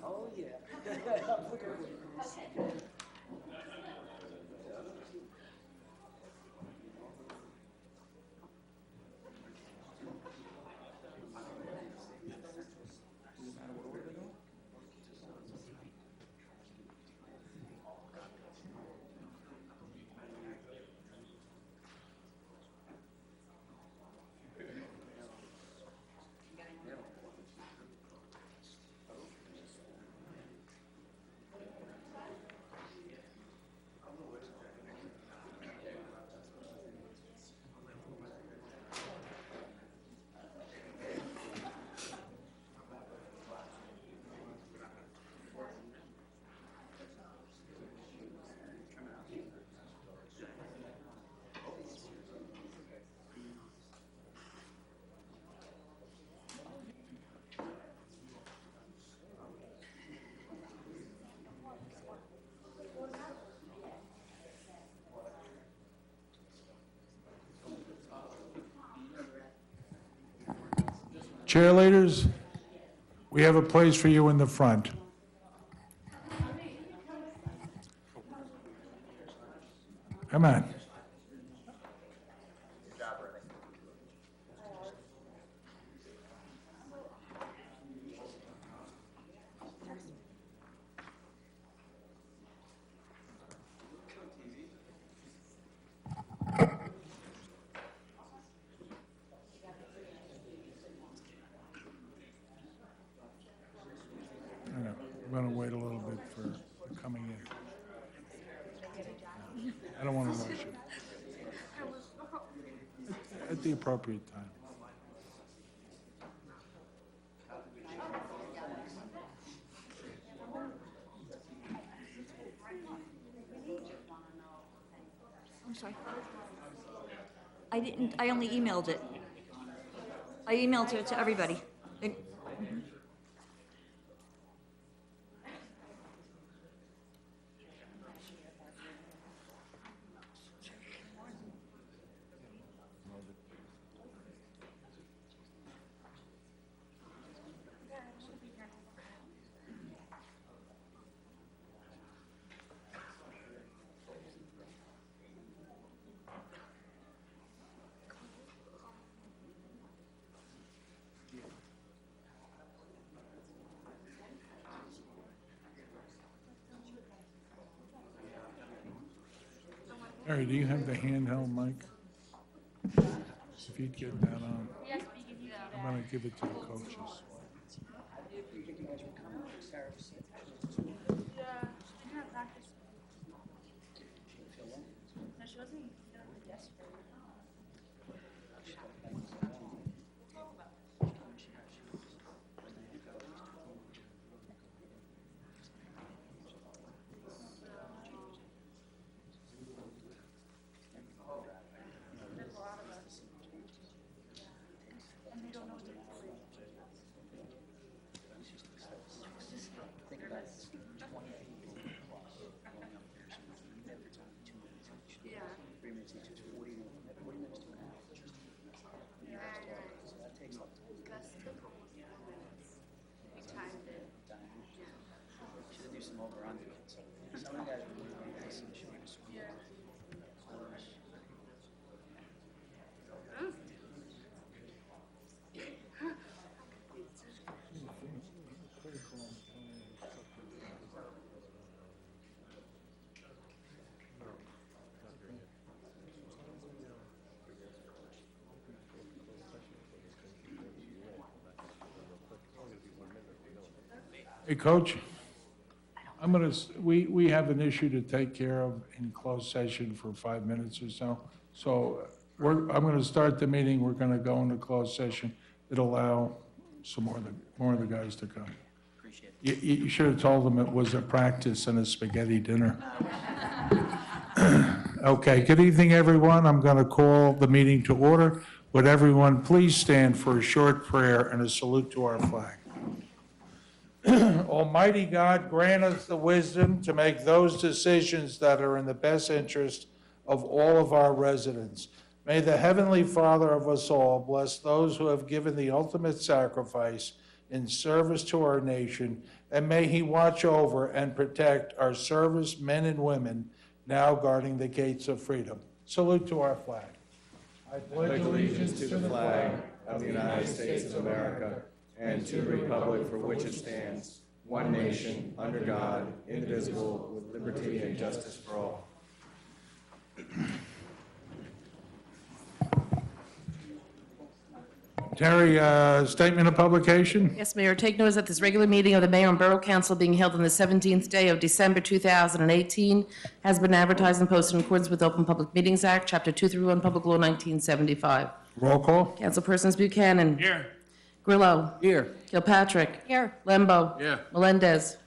Oh, yeah. Cheerleaders, we have a place for you in the front. Come on. I'm going to wait a little bit for coming in. I don't want to rush you. At the appropriate time. I'm sorry. I only emailed it. I emailed it to everybody. Mary, do you have the handheld mic? If you'd get that on. I'm going to give it to the coaches. Hey, Coach, we have an issue to take care of in closed session for 5 minutes or so. So I'm going to start the meeting. We're going to go into closed session. It'll allow some more of the guys to come. Appreciate it. You should have told them it was a practice and a spaghetti dinner. Okay, good evening, everyone. I'm going to call the meeting to order. Would everyone please stand for a short prayer and a salute to our flag? Almighty God, grant us the wisdom to make those decisions that are in the best interest of all of our residents. May the Heavenly Father of us all bless those who have given the ultimate sacrifice in service to our nation, and may He watch over and protect our service men and women now guarding the gates of freedom. Salute to our flag. I pledge allegiance to the flag of the United States of America and to the republic for which it stands, one nation, under God, indivisible, with liberty and justice for all. Terry, statement of publication? Yes, Mayor. Take notice that this regular meeting of the Mayor and Borough Council being held on the 17th day of December 2018 has been advertised and posted in accordance with the Open Public Meetings Act, Chapter 231, Public Law 1975. Roll call. Councilpersons Buchanan. Here. Grillo. Here. Kilpatrick. Here. Lembo. Yeah. Melendez.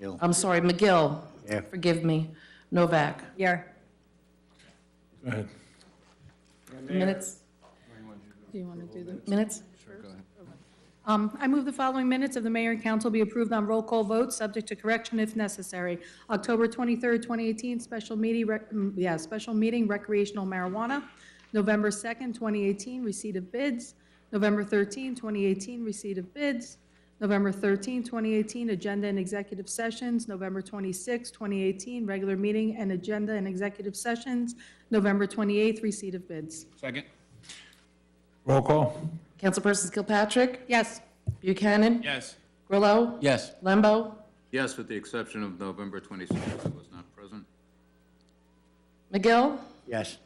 McGill. I'm sorry, McGill. Yeah. Forgive me. Novak. Here. Go ahead. Minutes? Do you want to do the? Minutes? I move the following minutes of the mayor and council be approved on roll call vote, subject to correction if necessary. October 23rd, 2018, special meeting recreational marijuana. November 2nd, 2018, receipt of bids. November 13, 2018, receipt of bids. November 13, 2018, agenda and executive sessions. November 26, 2018, regular meeting and agenda and executive sessions. November 28th, receipt of bids. Second. Roll call. Councilpersons Kilpatrick. Yes. Buchanan. Yes. Grillo. Yes. Lembo. Yes, with the exception of November 26th, I was not present. McGill. Yes.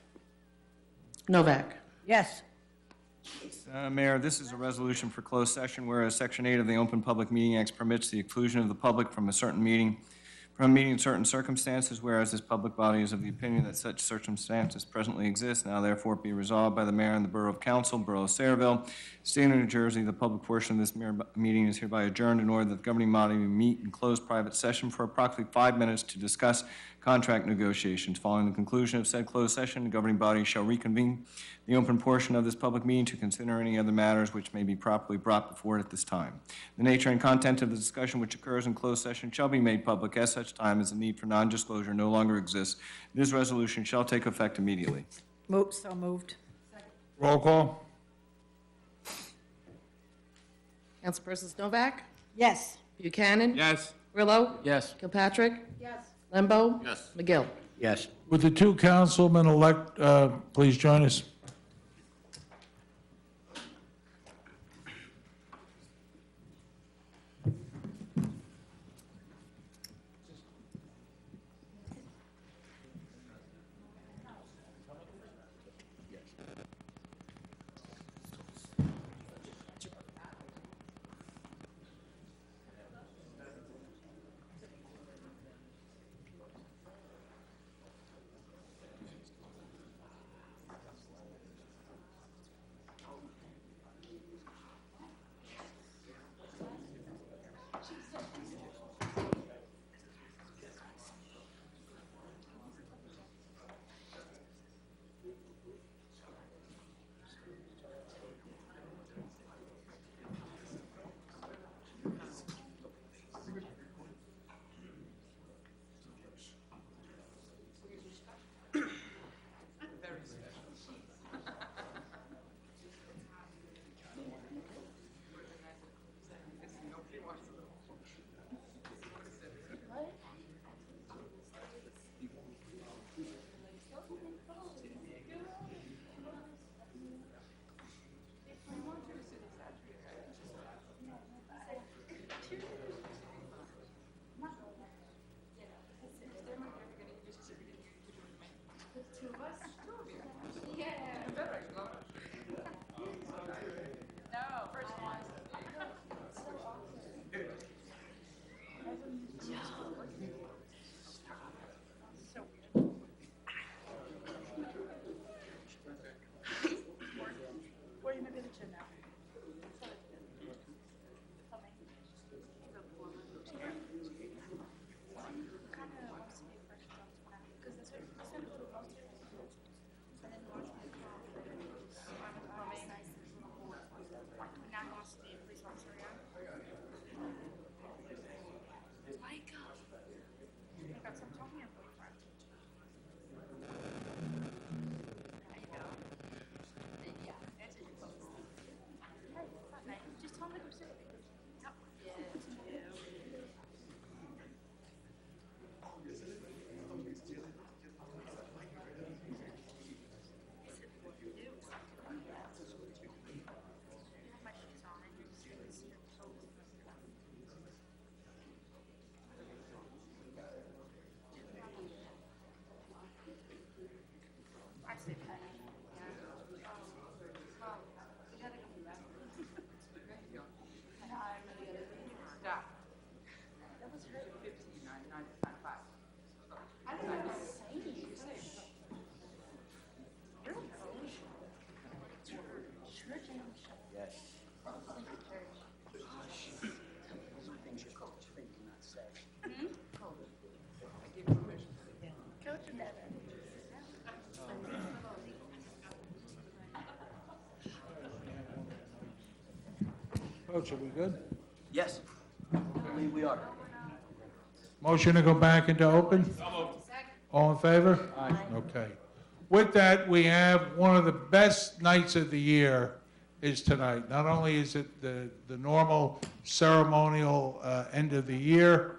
Novak. Yes. Mayor, this is a resolution for closed session, whereas Section 8 of the Open Public Meeting Act permits the exclusion of the public from a meeting in certain circumstances, whereas this public body is of the opinion that such circumstances presently exist, now therefore be resolved by the mayor and the Borough Council, Borough of Sayreville, State of New Jersey. The public portion of this meeting is hereby adjourned in order that the governing body may meet in closed private session for approximately 5 minutes to discuss contract negotiations. Following the conclusion of said closed session, the governing body shall reconvene the open portion of this public meeting to consider any other matters which may be properly brought before it at this time. The nature and content of the discussion which occurs in closed session shall be made public at such time as the need for non-disclosure no longer exists. This resolution shall take effect immediately. So moved. Roll call. Councilpersons Novak. Yes. Buchanan. Yes. Grillo. Yes. Kilpatrick. Yes. Lembo. Yes. McGill. Yes. Would the two councilmen-elect please join us? Coach, are we good? Yes, I believe we are. Motion to go back into open? All in favor? Aye. Okay. With that, we have one of the best nights of the year is tonight. Not only is it the normal ceremonial end of the year,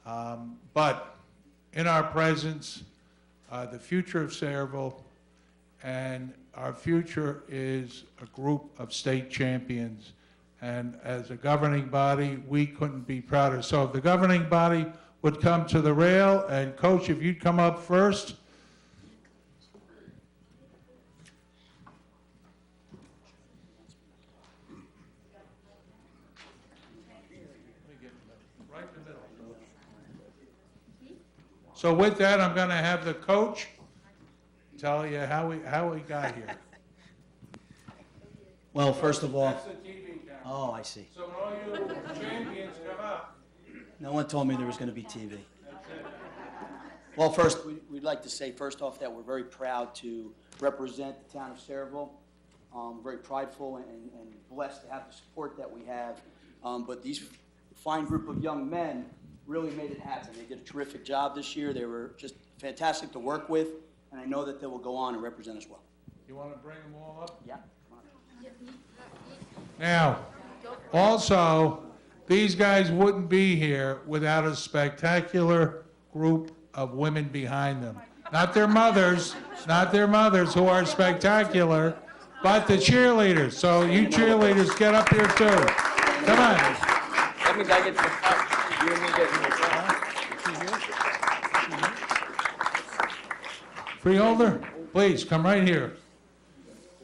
but in our presence, the future of Sayreville, and our future is a group of state champions. And as a governing body, we couldn't be prouder. So if the governing body would come to the rail, and Coach, if you'd come up first. So with that, I'm going to have the coach tell you how we got here. Well, first of all, That's the TV camera. oh, I see. So when all you champions come up, No one told me there was going to be TV. Well, first, we'd like to say, first off, that we're very proud to represent the town of Sayreville. Very prideful and blessed to have the support that we have. But these fine group of young men really made it happen. They did a terrific job this year. They were just fantastic to work with, and I know that they will go on and represent us well. you want to bring them all up? Yeah. Come on. Now, also, these guys wouldn't be here without a spectacular group of women behind them. Not their mothers who are spectacular, but the cheerleaders. So you cheerleaders, get up here too. Come on. That means I get to you and me get Freeholder, please, come right here.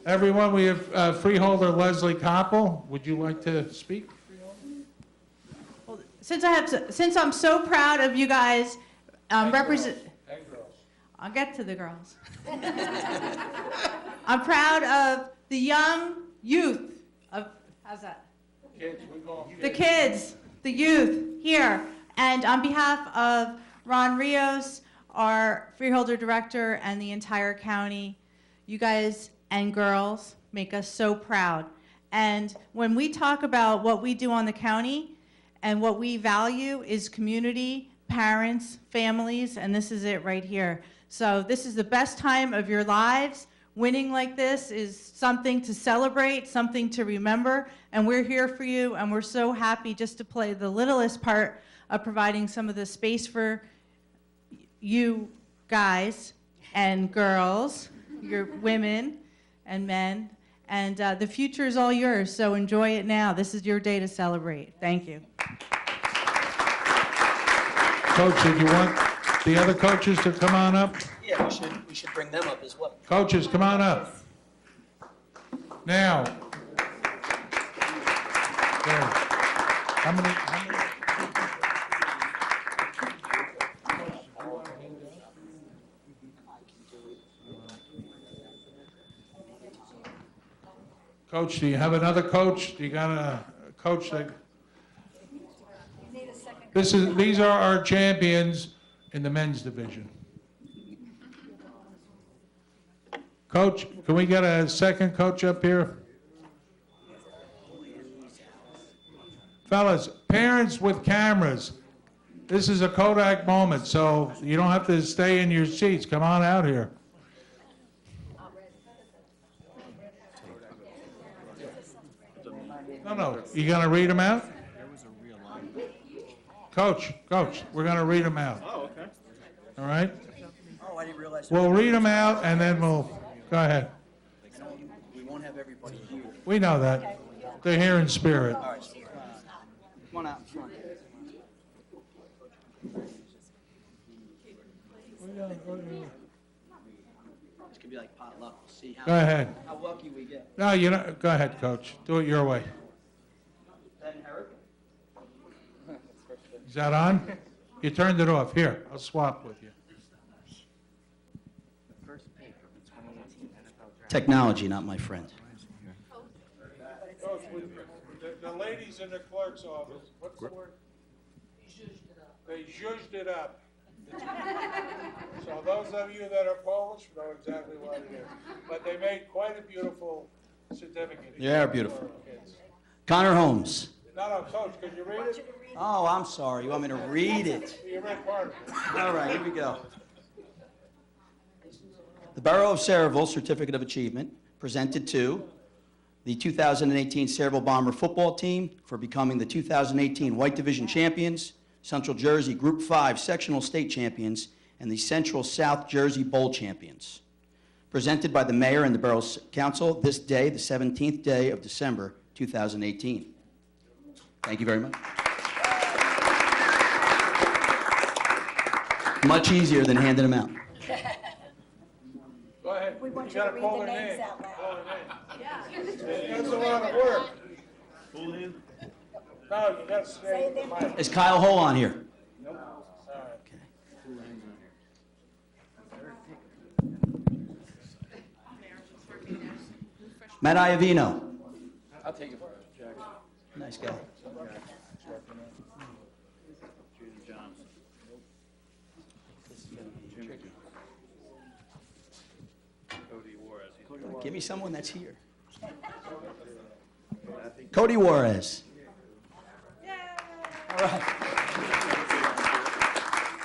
Everyone, we have Freeholder Leslie Koppel. Would you like to speak? Since I'm so proud of you guys, represent. And girls. I'll get to the girls. I'm proud of the young youth of, how's that? Kids, we call them The kids, the youth here. And on behalf of Ron Rios, our freeholder director, and the entire county, you guys and girls make us so proud. And when we talk about what we do on the county and what we value is community, parents, families, and this is it right here. So this is the best time of your lives. Winning like this is something to celebrate, something to remember, and we're here for you, and we're so happy just to play the littlest part of providing some of the space for you guys and girls, your women and men, and the future is all yours, so enjoy it now. This is your day to celebrate. Thank you. Coach, did you want the other coaches to come on up? Yeah, we should bring them up as well. Coaches, come on up. Now. There. How many? Coach, do you have another coach? Do you got a coach that? These are our champions in the men's division. Coach, can we get a second coach up here? Fellas, parents with cameras, this is a Kodak moment, so you don't have to stay in your seats. Come on out here. No, you gonna read them out? Coach, we're gonna read them out. Oh, okay. All right? Oh, I didn't realize. We'll read them out and then we'll, go ahead. We won't have everybody here. We know that. They're here in spirit. All right. Come on out in front. This could be like potluck. We'll see Go ahead. how lucky we get. No, go ahead, Coach. Do it your way. Ben Herrick? Is that on? You turned it off. Here, I'll swap with you. Technology, not my friend. Coach, the ladies in the clerk's office, what's the word? They zhuzhed it up. So those of you that are Polish know exactly what it is. But they made quite a beautiful certificate. They are beautiful. for our kids. Connor Holmes. No, Coach, could you read it? Oh, I'm sorry. You want me to read it? You read part of it. All right, here we go. The Borough of Saraville Certificate of Achievement presented to the 2018 Saraville Bomber football team for becoming the 2018 White Division champions, Central Jersey Group 5 sectional state champions, and the Central South Jersey Bowl champions. Presented by the mayor and the Borough Council this day, the 17th day of December 2018. Thank you very much. Much easier than handing them out. Go ahead. We want You you to gotta read call the their names name. out loud. Call their name. That's a lot of work. No, you gotta Say say them. the mic. Is Kyle Hole on here? Matt Iavino. I'll take it. Nice guy. Give me someone that's here. Cody Juarez. All right.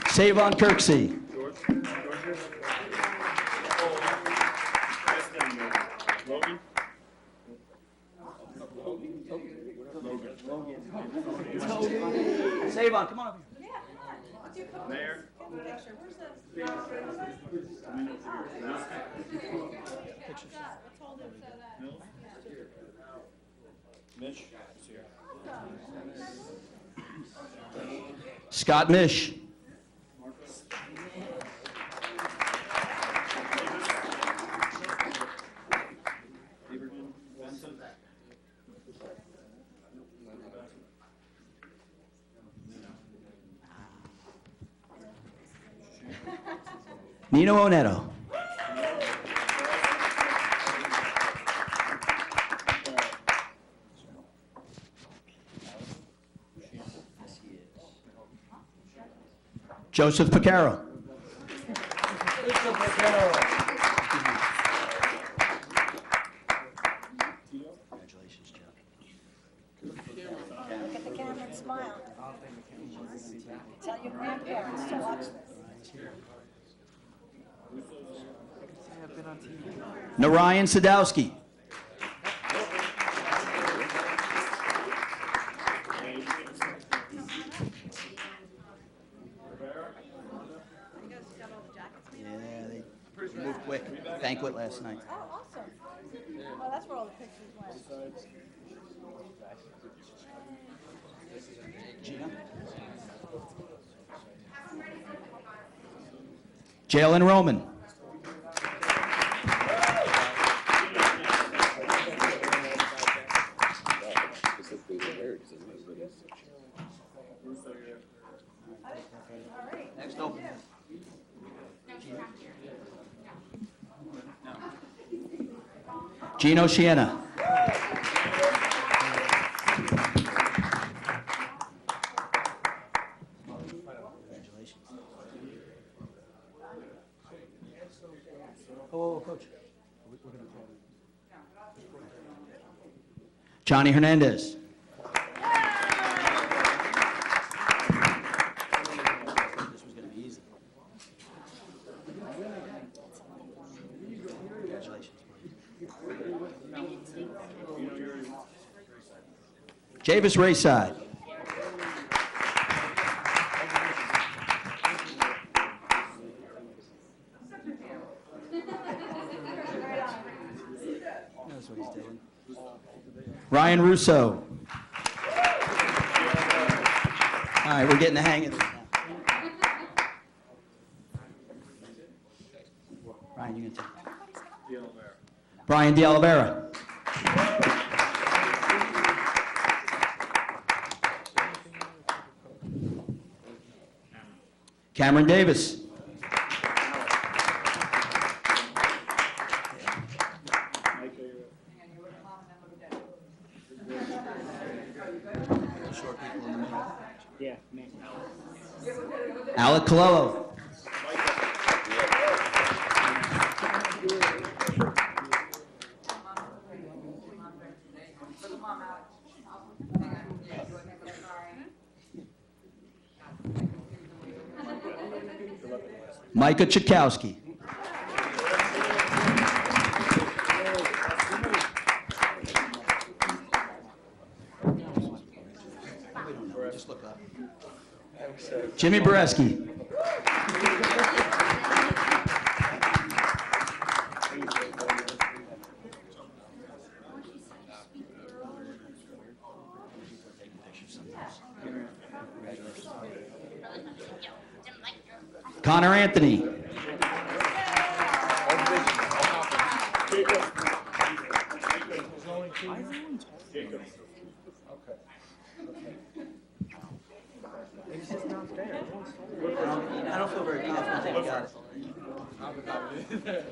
Savon Kirksey. Savon, come on up here. Mayor. Mitch. Scott Mish. Nino Oneto. Joseph Picaro. Congratulations, Joe. Look at the camera and smile. Tell your grandparents to watch this. Narayan Sadowski. Yeah, they moved quick. Banquet last night. Oh, awesome. Oh, that's where all the pictures went. Gina? Jalen Roman. Next up. Gino Sienna. Oh, Coach. Johnny Hernandez. This was going to be easy. Congratulations. Javis Rayside. That's what he's doing. Ryan Russo. All right, we're getting the hang of this now. Ryan, you can take it. Brian D'Olivera. Cameron Davis. Alec Colello. Micah Chakowski. Just look up. Jimmy Boreski. Connor Anthony. I don't feel very confident. You got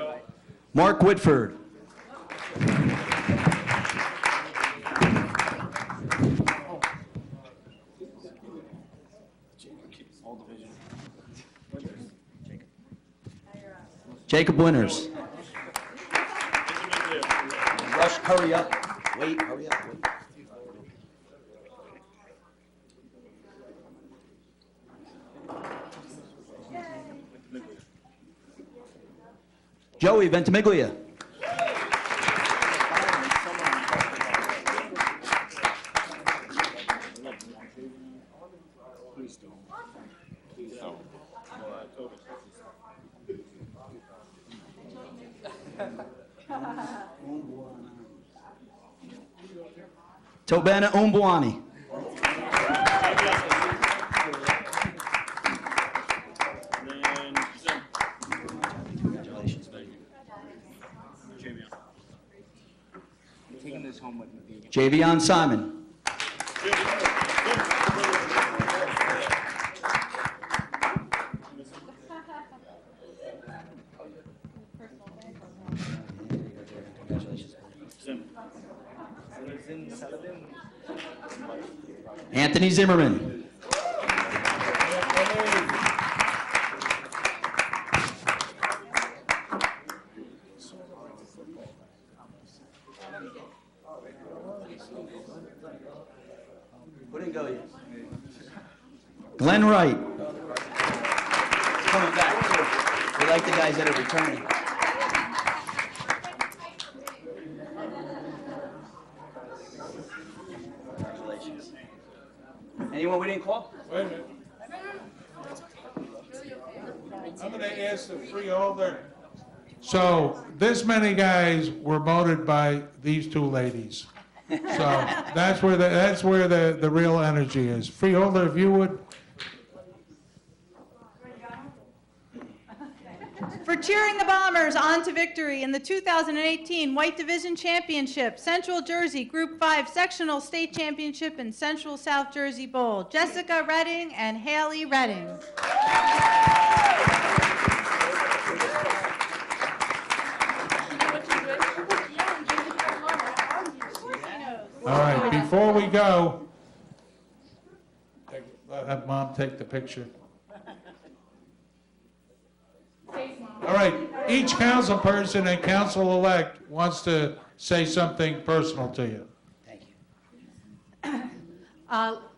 it. Mark Whitford. Jacob Winters. Rush, hurry up. Wait, hurry up. Wait. Joey Ventimiglia. Tobana Umbwani. Javion Simon. Anthony Zimmerman. Wouldn't go yet. Glenn Wright. Coming back. We like the guys that are returning. Congratulations. Anyone we didn't call? Wait a minute. I'm going to ask the freeholder. So this many guys were voted by these two ladies. So that's where the real energy is. Freeholder, if you would. For cheering the Bombers on to victory in the 2018 White Division Championship, Central Jersey Group 5 Sectional State Championship and Central South Jersey Bowl, Jessica Redding and Haley Redding. All right, before we go, have Mom take the picture. All right, each council person and council-elect wants to say something personal to you. Thank you.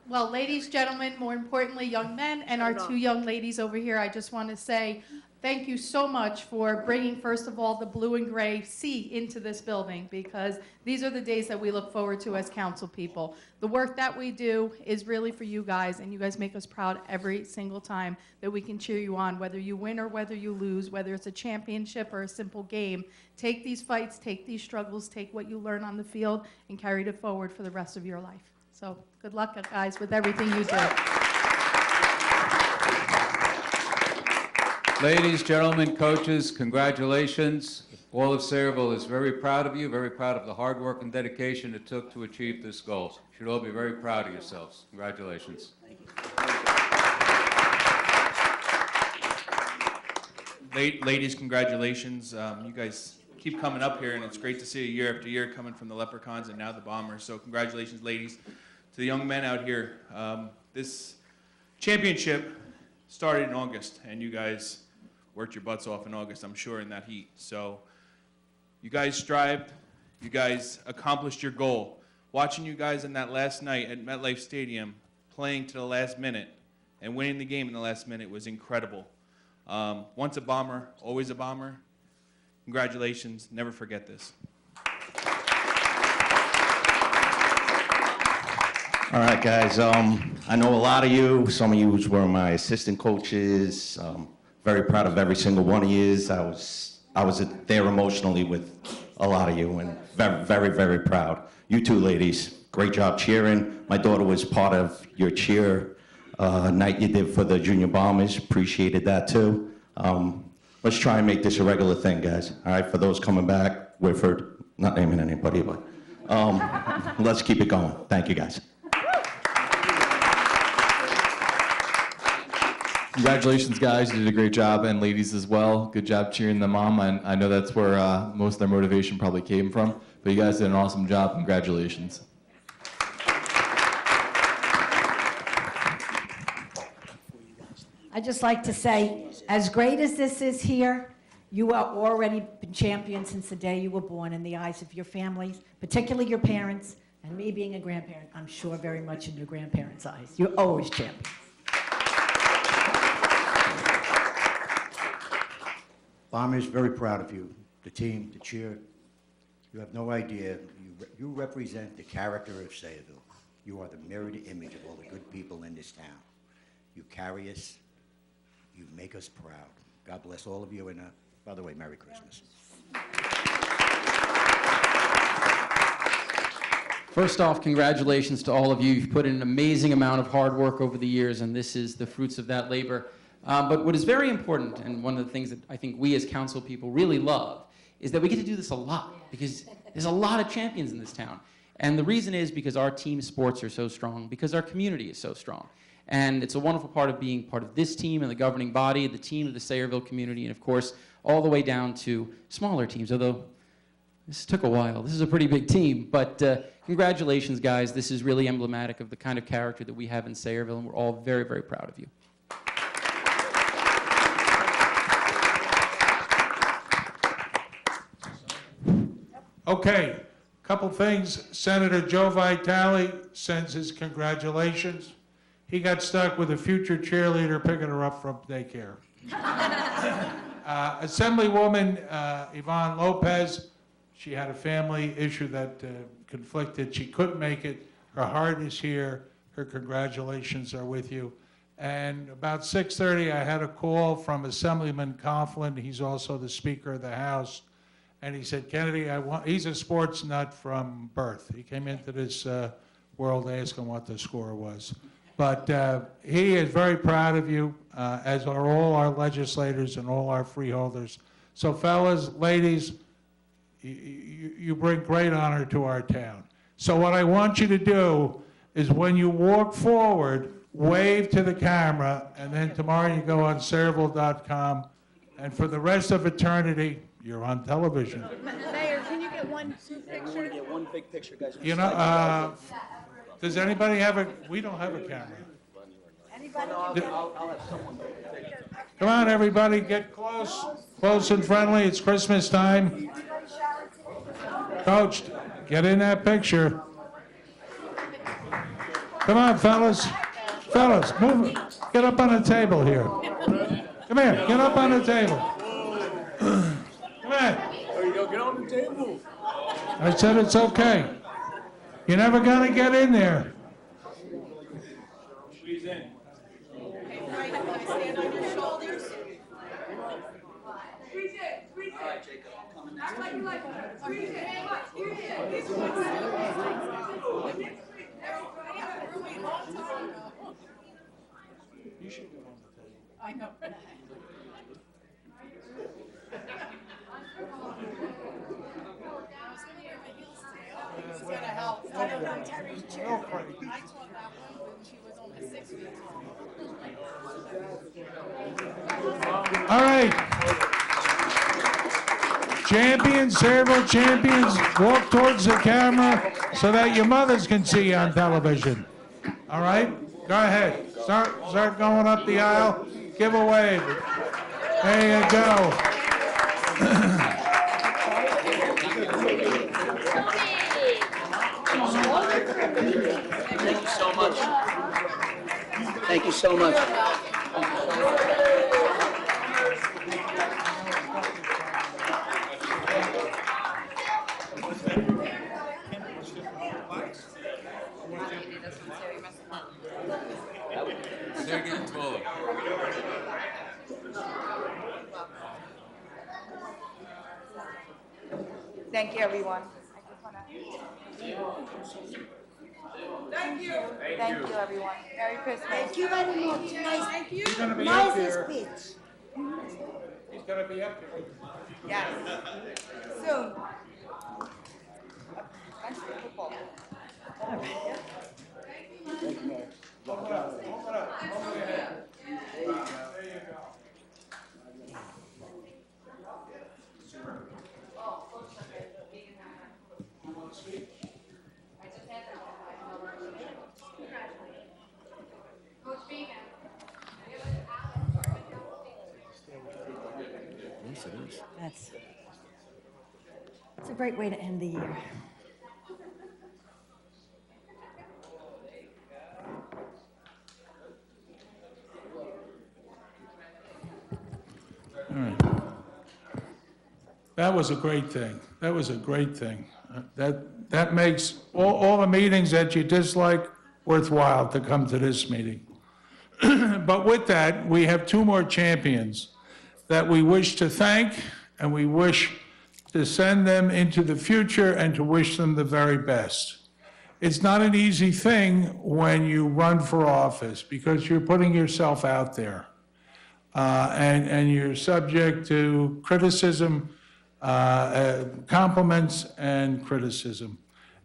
Well, ladies, gentlemen, more importantly, young men, and our two young ladies over here, I just want to say thank you so much for bringing, first of all, the blue and gray sea into this building, because these are the days that we look forward to as council people. The work that we do is really for you guys, and you guys make us proud every single time that we can cheer you on, whether you win or whether you lose, whether it's a championship or a simple game. Take these fights, take these struggles, take what you learn on the field, and carry it forward for the rest of your life. So good luck, guys, with everything you do. Ladies, gentlemen, coaches, congratulations. All of Sayreville is very proud of you, very proud of the hard work and dedication it took to achieve this goal. You should all be very proud of yourselves. Congratulations. Ladies, congratulations. You guys keep coming up here, and it's great to see you year after year coming from the Leprechauns and now the Bombers. So congratulations, ladies. To the young men out here, this championship started in August, and you guys worked your butts off in August, I'm sure, in that heat. So you guys strived. You guys accomplished your goal. Watching you guys in that last night at MetLife Stadium, playing to the last minute and winning the game in the last minute was incredible. Once a bomber, always a bomber. Congratulations. Never forget this. All right, guys. I know a lot of you. Some of you were my assistant coaches. Very proud of every single one of you. I was there emotionally with a lot of you, and very, very, very proud. You two ladies, great job cheering. My daughter was part of your cheer night you did for the Junior Bombers. Appreciated that too. Let's try and make this a regular thing, guys. All right, for those coming back, Whitford, not naming anybody, but let's keep it going. Thank you, guys. Congratulations, guys. You did a great job, and ladies as well. Good job cheering them on. I know that's where most of their motivation probably came from, but you guys did an awesome job. Congratulations. I'd just like to say, as great as this is here, you are already been champions since the day you were born in the eyes of your families, particularly your parents, and me being a grandparent, I'm sure very much in your grandparents' eyes. You're always champions. Bombers, very proud of you. The team, the cheer. You have no idea. You represent the character of Sayreville. You are the mirrored image of all the good people in this town. You carry us. You make us proud. God bless all of you, and by the way, Merry Christmas. First off, congratulations to all of you. You've put in an amazing amount of hard work over the years, and this is the fruits of that labor. But what is very important, and one of the things that I think we as council people really love, is that we get to do this a lot, because there's a lot of champions in this town. And the reason is because our team sports are so strong, because our community is so strong. And it's a wonderful part of being part of this team and the governing body, the team of the Sayreville community, and of course, all the way down to smaller teams, although this took a while. This is a pretty big team, but congratulations, guys. This is really emblematic of the kind of character that we have in Sayreville, and we're all very, very proud of you. Okay, couple things. Senator Joe Vitale sends his congratulations. He got stuck with a future cheerleader picking her up from daycare. Assemblywoman Yvonne Lopez, she had a family issue that conflicted. She couldn't make it. Her heart is here. Her congratulations are with you. And about 6:30, I had a call from Assemblyman Coughlin. He's also the Speaker of the House. And he said, Kennedy, he's a sports nut from birth. He came into this world asking what the score was. But he is very proud of you, as are all our legislators and all our freeholders. So fellas, ladies, you bring great honor to our town. So what I want you to do is when you walk forward, wave to the camera, and then tomorrow you go on Sayreville.com, and for the rest of eternity, you're on television. Mayor, can you get one picture? I want to get one big picture, guys. You know, does anybody have we don't have a camera. Anybody? I'll have someone. Come on, everybody, get close. Close and friendly, it's Christmas time. Coach, get in that picture. Come on, fellas. Fellas, move it. Get up on the table here. Come here, get up on the table. Come on. There you go, get on the table. I said it's okay. You're never gonna get in there. Squeeze in. Stand on your shoulders. Squeeze in, squeeze in. All right, Jacob, I'm coming. Act like you like it. Squeeze in. Squeeze in. This You should go on the table. I know. It's gonna help. I don't know Terry's chair. No, Frank. I taught that one when she was only 6 feet tall. All right. Champions, Sayreville champions, walk towards the camera so that your mothers can see you on television. All right? Go ahead. Start going up the aisle. Give a wave. There you go. Thank you so much. Thank you so much. Thank you, everyone. Thank you. Thank you, everyone. Merry Christmas. Thank you very much. Nice. Thank you. He's gonna be up Nice there. speech. He's gonna be up there. Yes. Soon. Thanks for football. It's a great way to end the year. All right. That was a great thing. That was a great thing. That makes all the meetings that you dislike worthwhile to come to this meeting. But with that, we have two more champions that we wish to thank, and we wish to send them into the future and to wish them the very best. It's not an easy thing when you run for office because you're putting yourself out there. And you're subject to criticism, compliments and criticism.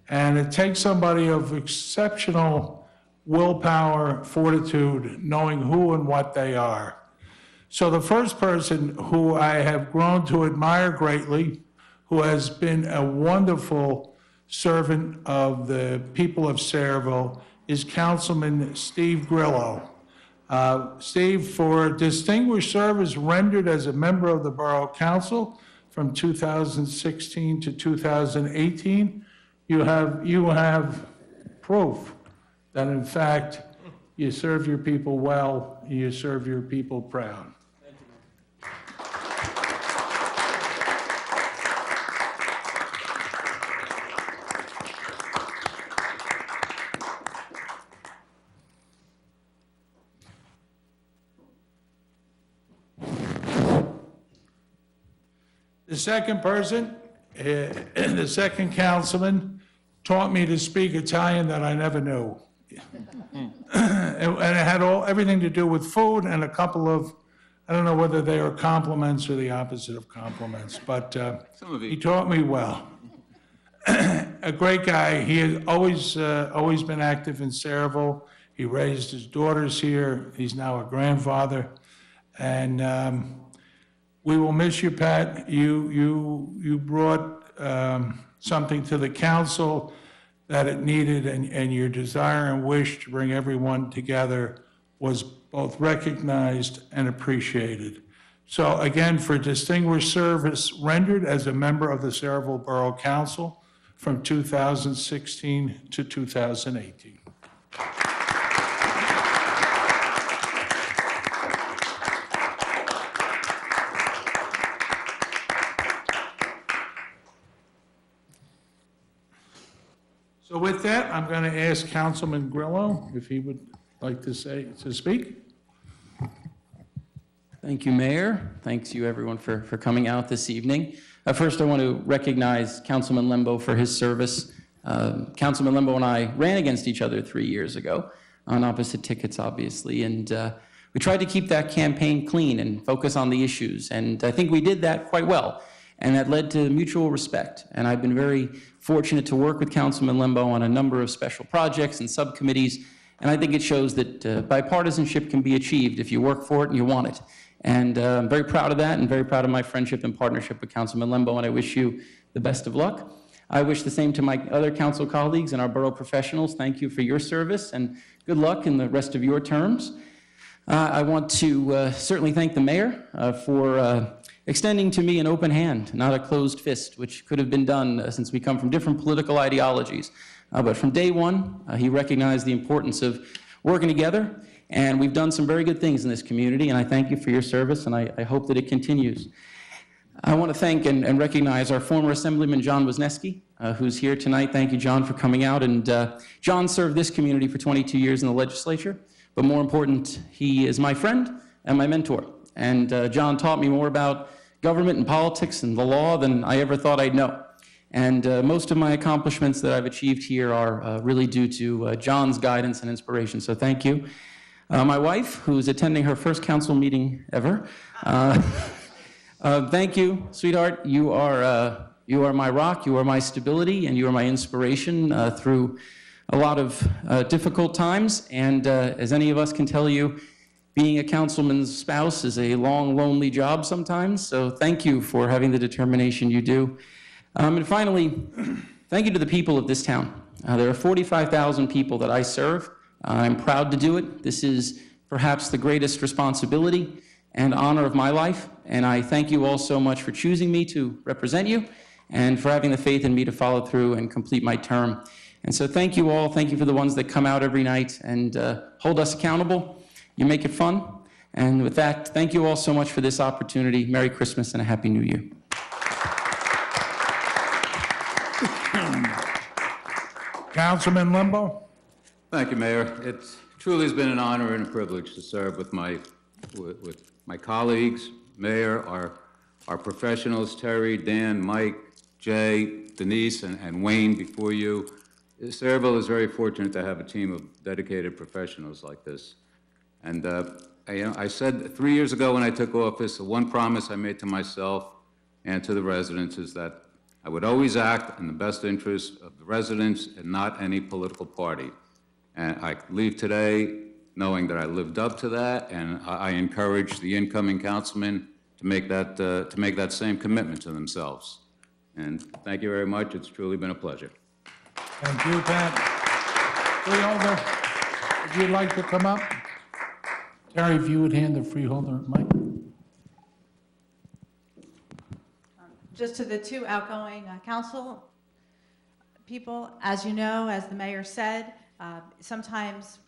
And it takes somebody of exceptional willpower, fortitude, knowing who and what they are. So the first person who I have grown to admire greatly, who has been a wonderful servant of the people of Sayreville, is Councilman Steve Grillo. Steve, for distinguished service rendered as a member of the Borough Council from 2016 to 2018, you have proof that in fact you serve your people well, you serve your people proud. The second person, the second councilman, taught me to speak Italian that I never knew. And it had everything to do with food and a couple of, I don't know whether they were compliments or the opposite of compliments, but he taught me well. A great guy. He has always been active in Sayreville. He raised his daughters here. He's now a grandfather. And we will miss you, Pat. You brought something to the council that it needed, and your desire and wish to bring everyone together was both recognized and appreciated. So again, for distinguished service rendered as a member of the Sayreville Borough Council from 2016 to 2018. So with that, I'm going to ask Councilman Grillo if he would like to speak. Thank you, Mayor. Thanks you, everyone, for coming out this evening. First, I want to recognize Councilman Lembo for his service. Councilman Lembo and I ran against each other 3 years ago on opposite tickets, obviously, and we tried to keep that campaign clean and focus on the issues, and I think we did that quite well, and that led to mutual respect, and I've been very fortunate to work with Councilman Lembo on a number of special projects and subcommittees, and I think it shows that bipartisanship can be achieved if you work for it and you want it. And I'm very proud of that and very proud of my friendship and partnership with Councilman Lembo, and I wish you the best of luck. I wish the same to my other council colleagues and our borough professionals. Thank you for your service and good luck in the rest of your terms. I want to certainly thank the mayor for extending to me an open hand, not a closed fist, which could have been done since we come from different political ideologies. But from day one, he recognized the importance of working together, and we've done some very good things in this community, and I thank you for your service, and I hope that it continues. I want to thank and recognize our former Assemblyman, John Wisniewski, who's here tonight. Thank you, John, for coming out. And John served this community for 22 years in the legislature, but more important, he is my friend and my mentor. And John taught me more about government and politics and the law than I ever thought I'd know. And most of my accomplishments that I've achieved here are really due to John's guidance and inspiration, so thank you. My wife, who's attending her first council meeting ever, thank you, sweetheart. You are my rock, you are my stability, and you are my inspiration through a lot of difficult times. And as any of us can tell you, being a councilman's spouse is a long, lonely job sometimes. So thank you for having the determination you do. And finally, thank you to the people of this town. There are 45,000 people that I serve. I'm proud to do it. This is perhaps the greatest responsibility and honor of my life. And I thank you all so much for choosing me to represent you and for having the faith in me to follow through and complete my term. And so thank you all. Thank you for the ones that come out every night and hold us accountable. You make it fun. And with that, thank you all so much for this opportunity. Merry Christmas and a Happy New Year. Councilman Limbo? Thank you, Mayor. It truly has been an honor and a privilege to serve with my colleagues, Mayor, our professionals, Terry, Dan, Mike, Jay, Denise, and Wayne before you. Sayreville is very fortunate to have a team of dedicated professionals like this. And I said 3 years ago when I took office, the one promise I made to myself and to the residents is that I would always act in the best interest of the residents and not any political party. And I leave today knowing that I lived up to that, and I encourage the incoming councilmen to make that same commitment to themselves. And thank you very much. It's truly been a pleasure. Thank you, Pat. Freeholder, would you like to come up? Terry, if you would hand the freeholder mic. Just to the two outgoing council people, as you know, as the mayor said, sometimes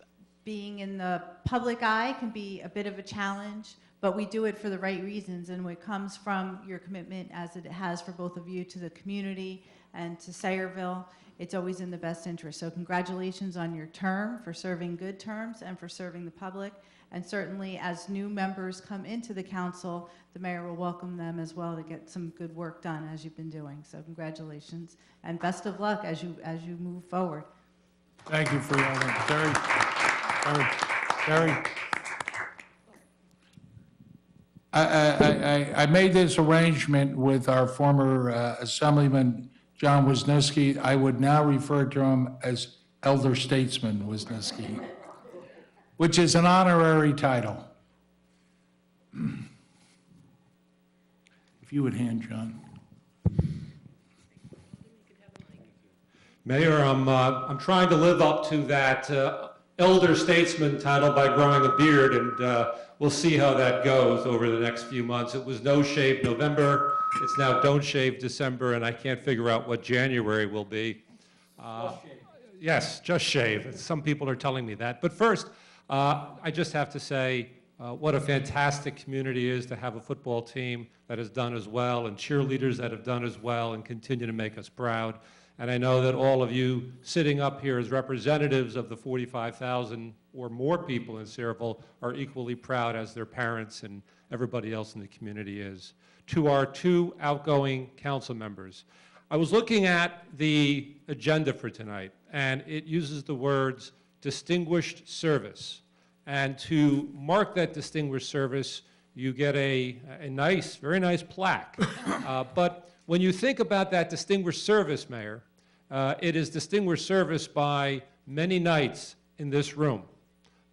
being in the public eye can be a bit of a challenge, but we do it for the right reasons, and it comes from your commitment, as it has for both of you, to the community and to Sayreville. It's always in the best interest. So congratulations on your term, for serving good terms and for serving the public. And certainly as new members come into the council, the mayor will welcome them as well to get some good work done as you've been doing. So congratulations and best of luck as you move forward. Thank you, freeholder. Terry. I made this arrangement with our former Assemblyman John Wisniewski. I would now refer to him as Elder Statesman Wisniewski, which is an honorary title. If you would hand John. Mayor, I'm trying to live up to that Elder Statesman title by growing a beard, and we'll see how that goes over the next few months. It was No Shave November. It's now Don't Shave December, and I can't figure out what January will be. Yes, just shave. Some people are telling me that. But first, I just have to say what a fantastic community it is to have a football team that has done as well, and cheerleaders that have done as well and continue to make us proud. And I know that all of you sitting up here as representatives of the 45,000 or more people in Sayreville are equally proud as their parents and everybody else in the community is. To our two outgoing council members, I was looking at the agenda for tonight, and it uses the words distinguished service. And to mark that distinguished service, you get a nice, very nice plaque. But when you think about that distinguished service, Mayor, it is distinguished service by many nights in this room.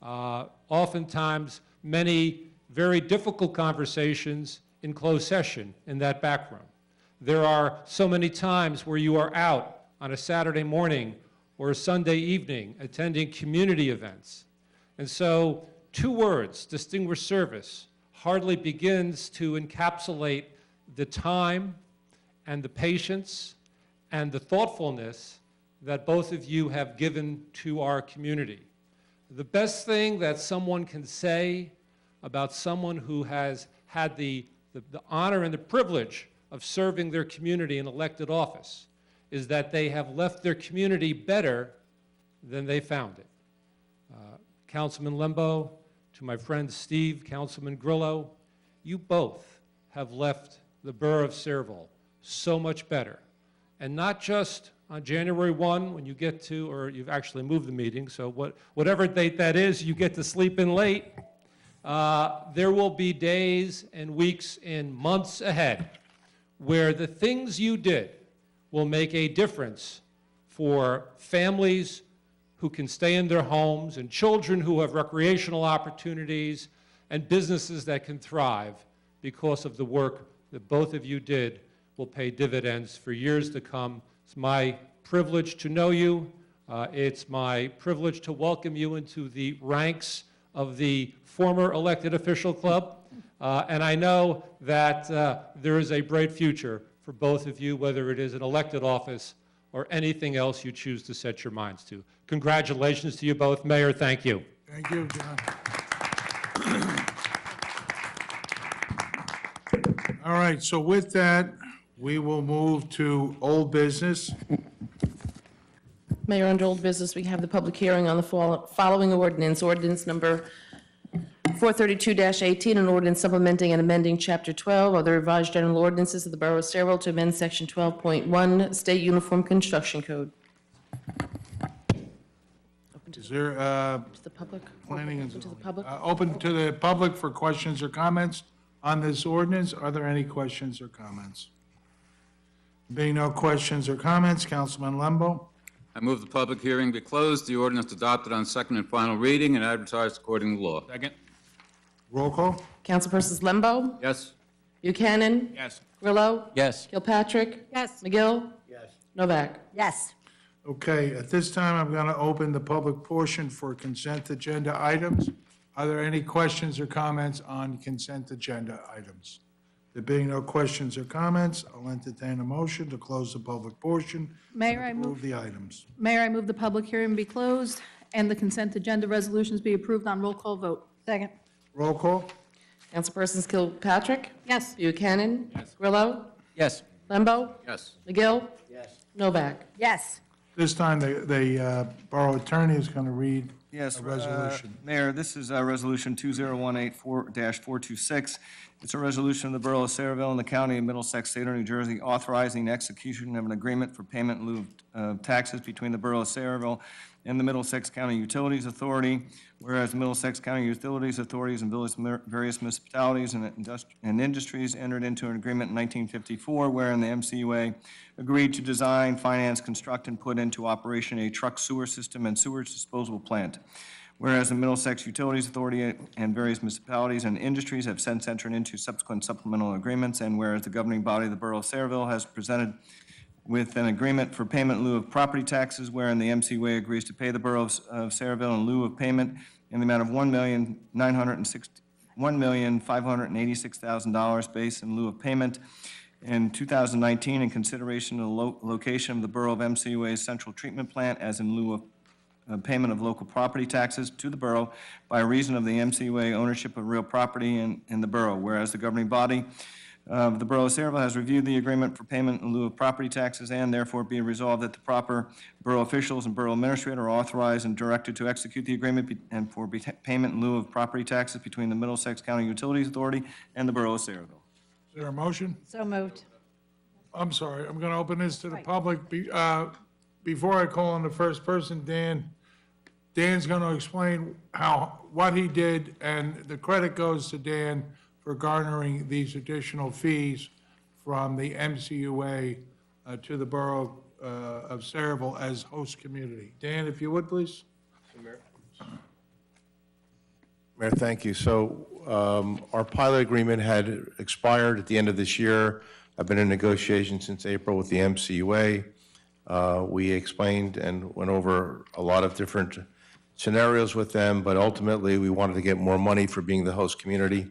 Oftentimes, many very difficult conversations in closed session in that back room. There are so many times where you are out on a Saturday morning or a Sunday evening attending community events. And so, two words, distinguished service, hardly begins to encapsulate the time and the patience and the thoughtfulness that both of you have given to our community. The best thing that someone can say about someone who has had the honor and the privilege of serving their community in elected office is that they have left their community better than they found it. Councilman Lembo, to my friend Steve, Councilman Grillo, you both have left the borough of Sayreville so much better. and not just on January 1 when you get to, or you've actually moved the meeting, so whatever date that is, you get to sleep in late. There will be days and weeks and months ahead where the things you did will make a difference for families who can stay in their homes and children who have recreational opportunities and businesses that can thrive because of the work that both of you did will pay dividends for years to come. It's my privilege to know you. It's my privilege to welcome you into the ranks of the former elected official club. And I know that there is a bright future for both of you, whether it is an elected office or anything else you choose to set your minds to. Congratulations to you both. Mayor, thank you. Thank you, John. All right, so with that, we will move to old business. Mayor, under old business, we have the public hearing on the following ordinance. Ordinance number 432-18, an ordinance supplementing and amending Chapter 12 of the revised general ordinances of the Borough of Sayreville to amend Section 12.1 State Uniform Construction Code. Is there To the public? planning and Open to the public? open to the public for questions or comments on this ordinance? Are there any questions or comments? Being no questions or comments, Councilman Lembo. I move the public hearing be closed, the ordinance adopted on second and final reading and advertised according to law. Second? Roll call? Councilpersons Lembo? Yes? Buchanan? Yes. Grillo? Yes. Kilpatrick? Yes. McGill? Yes. Novak? Yes. Okay, at this time, I'm going to open the public portion for consent agenda items. Are there any questions or comments on consent agenda items? There being no questions or comments, I'll entertain a motion to close the public portion. Mayor, I Approve move, the items. Mayor, I move the public hearing be closed and the consent agenda resolutions be approved on roll call vote. Second. Roll call? Councilpersons Kilpatrick? Yes. Buchanan? Yes. Grillo? Yes. Lembo? Yes. McGill? Yes. Novak? Yes. This time, the borough attorney is going to read Yes, a resolution. Mayor, this is Resolution 20184-426. It's a resolution of the Borough of Sayreville and the County of Middlesex, State of New Jersey, authorizing execution of an agreement for payment in lieu of taxes between the Borough of Sayreville and the Middlesex County Utilities Authority, whereas the Middlesex County Utilities Authorities and various municipalities and industries entered into an agreement in 1954 wherein the MCUA agreed to design, finance, construct, and put into operation a truck sewer system and sewage disposal plant. Whereas the Middlesex Utilities Authority and various municipalities and industries have since entered into subsequent supplemental agreements, and whereas the governing body of the Borough of Sayreville has presented with an agreement for payment in lieu of property taxes, wherein the MCUA agrees to pay the Borough of Sayreville in lieu of payment in the amount of $1,586,000 based in lieu of payment in 2019 in consideration of the location of the Borough of MCUA's central treatment plant as in lieu of payment of local property taxes to the borough by reason of the MCUA ownership of real property in the borough, whereas the governing body of the Borough of Sayreville has reviewed the agreement for payment in lieu of property taxes, and therefore be resolved that the proper borough officials and borough administrator are authorized and directed to execute the agreement and for payment in lieu of property taxes between the Middlesex County Utilities Authority and the Borough of Sayreville. Is there a motion? So moved. I'm sorry, I'm going to open this to the public. Before I call on the first person, Dan's going to explain what he did, and the credit goes to Dan for garnering these additional fees from the MCUA to the Borough of Sayreville as host community. Dan, if you would, please. Mayor, thank you. So our pilot agreement had expired at the end of this year. I've been in negotiation since April with the MCUA. We explained and went over a lot of different scenarios with them, but ultimately we wanted to get more money for being the host community.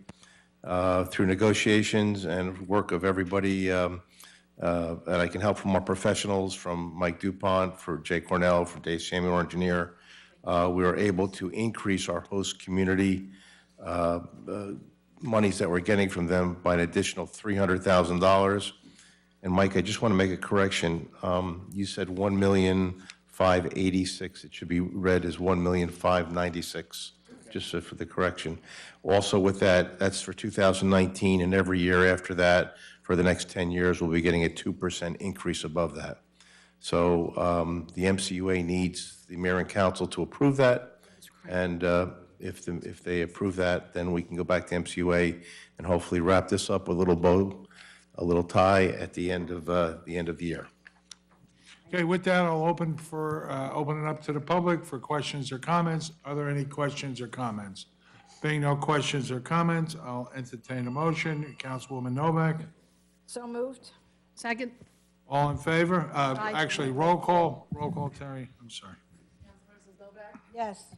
Through negotiations and work of everybody that I can help from our professionals, from Mike DuPont, for Jay Cornell, for Dave Samuel, our engineer, we were able to increase our host community monies that we're getting from them by an additional $300,000. And Mike, I just want to make a correction. You said $1,586,000. It should be read as $1,596,000. just for the correction. Also with that, that's for 2019, and every year after that, for the next 10 years, we'll be getting a 2% increase above that. So the MCUA needs the mayor and council to approve that, and if they approve that, then we can go back to MCUA and hopefully wrap this up with a little bow, a little tie at the end of the year. Okay, with that, I'll open it up to the public for questions or comments. Are there any questions or comments? Being no questions or comments, I'll entertain a motion. Councilwoman Novak, So moved. Second? all in favor? Aye. Actually, roll call, Terry, I'm sorry. Yes.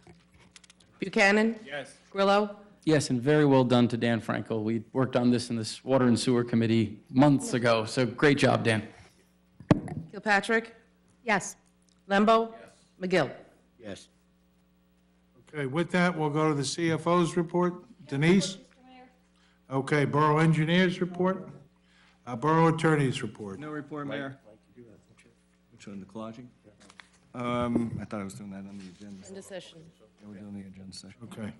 Buchanan? Yes. Grillo? Yes, and very well done to Dan Frankel. We worked on this in this Water and Sewer Committee months ago, so great job, Dan. Kilpatrick? Yes. Lembo? McGill? Yes. Okay, with that, we'll go to the CFO's report. Denise? Okay, Borough Engineers report. Borough Attorney's report. No report, Mayor. Which one, the collaging? I thought I was doing that on the agenda. End of session. Yeah, we're doing the agenda session. Okay.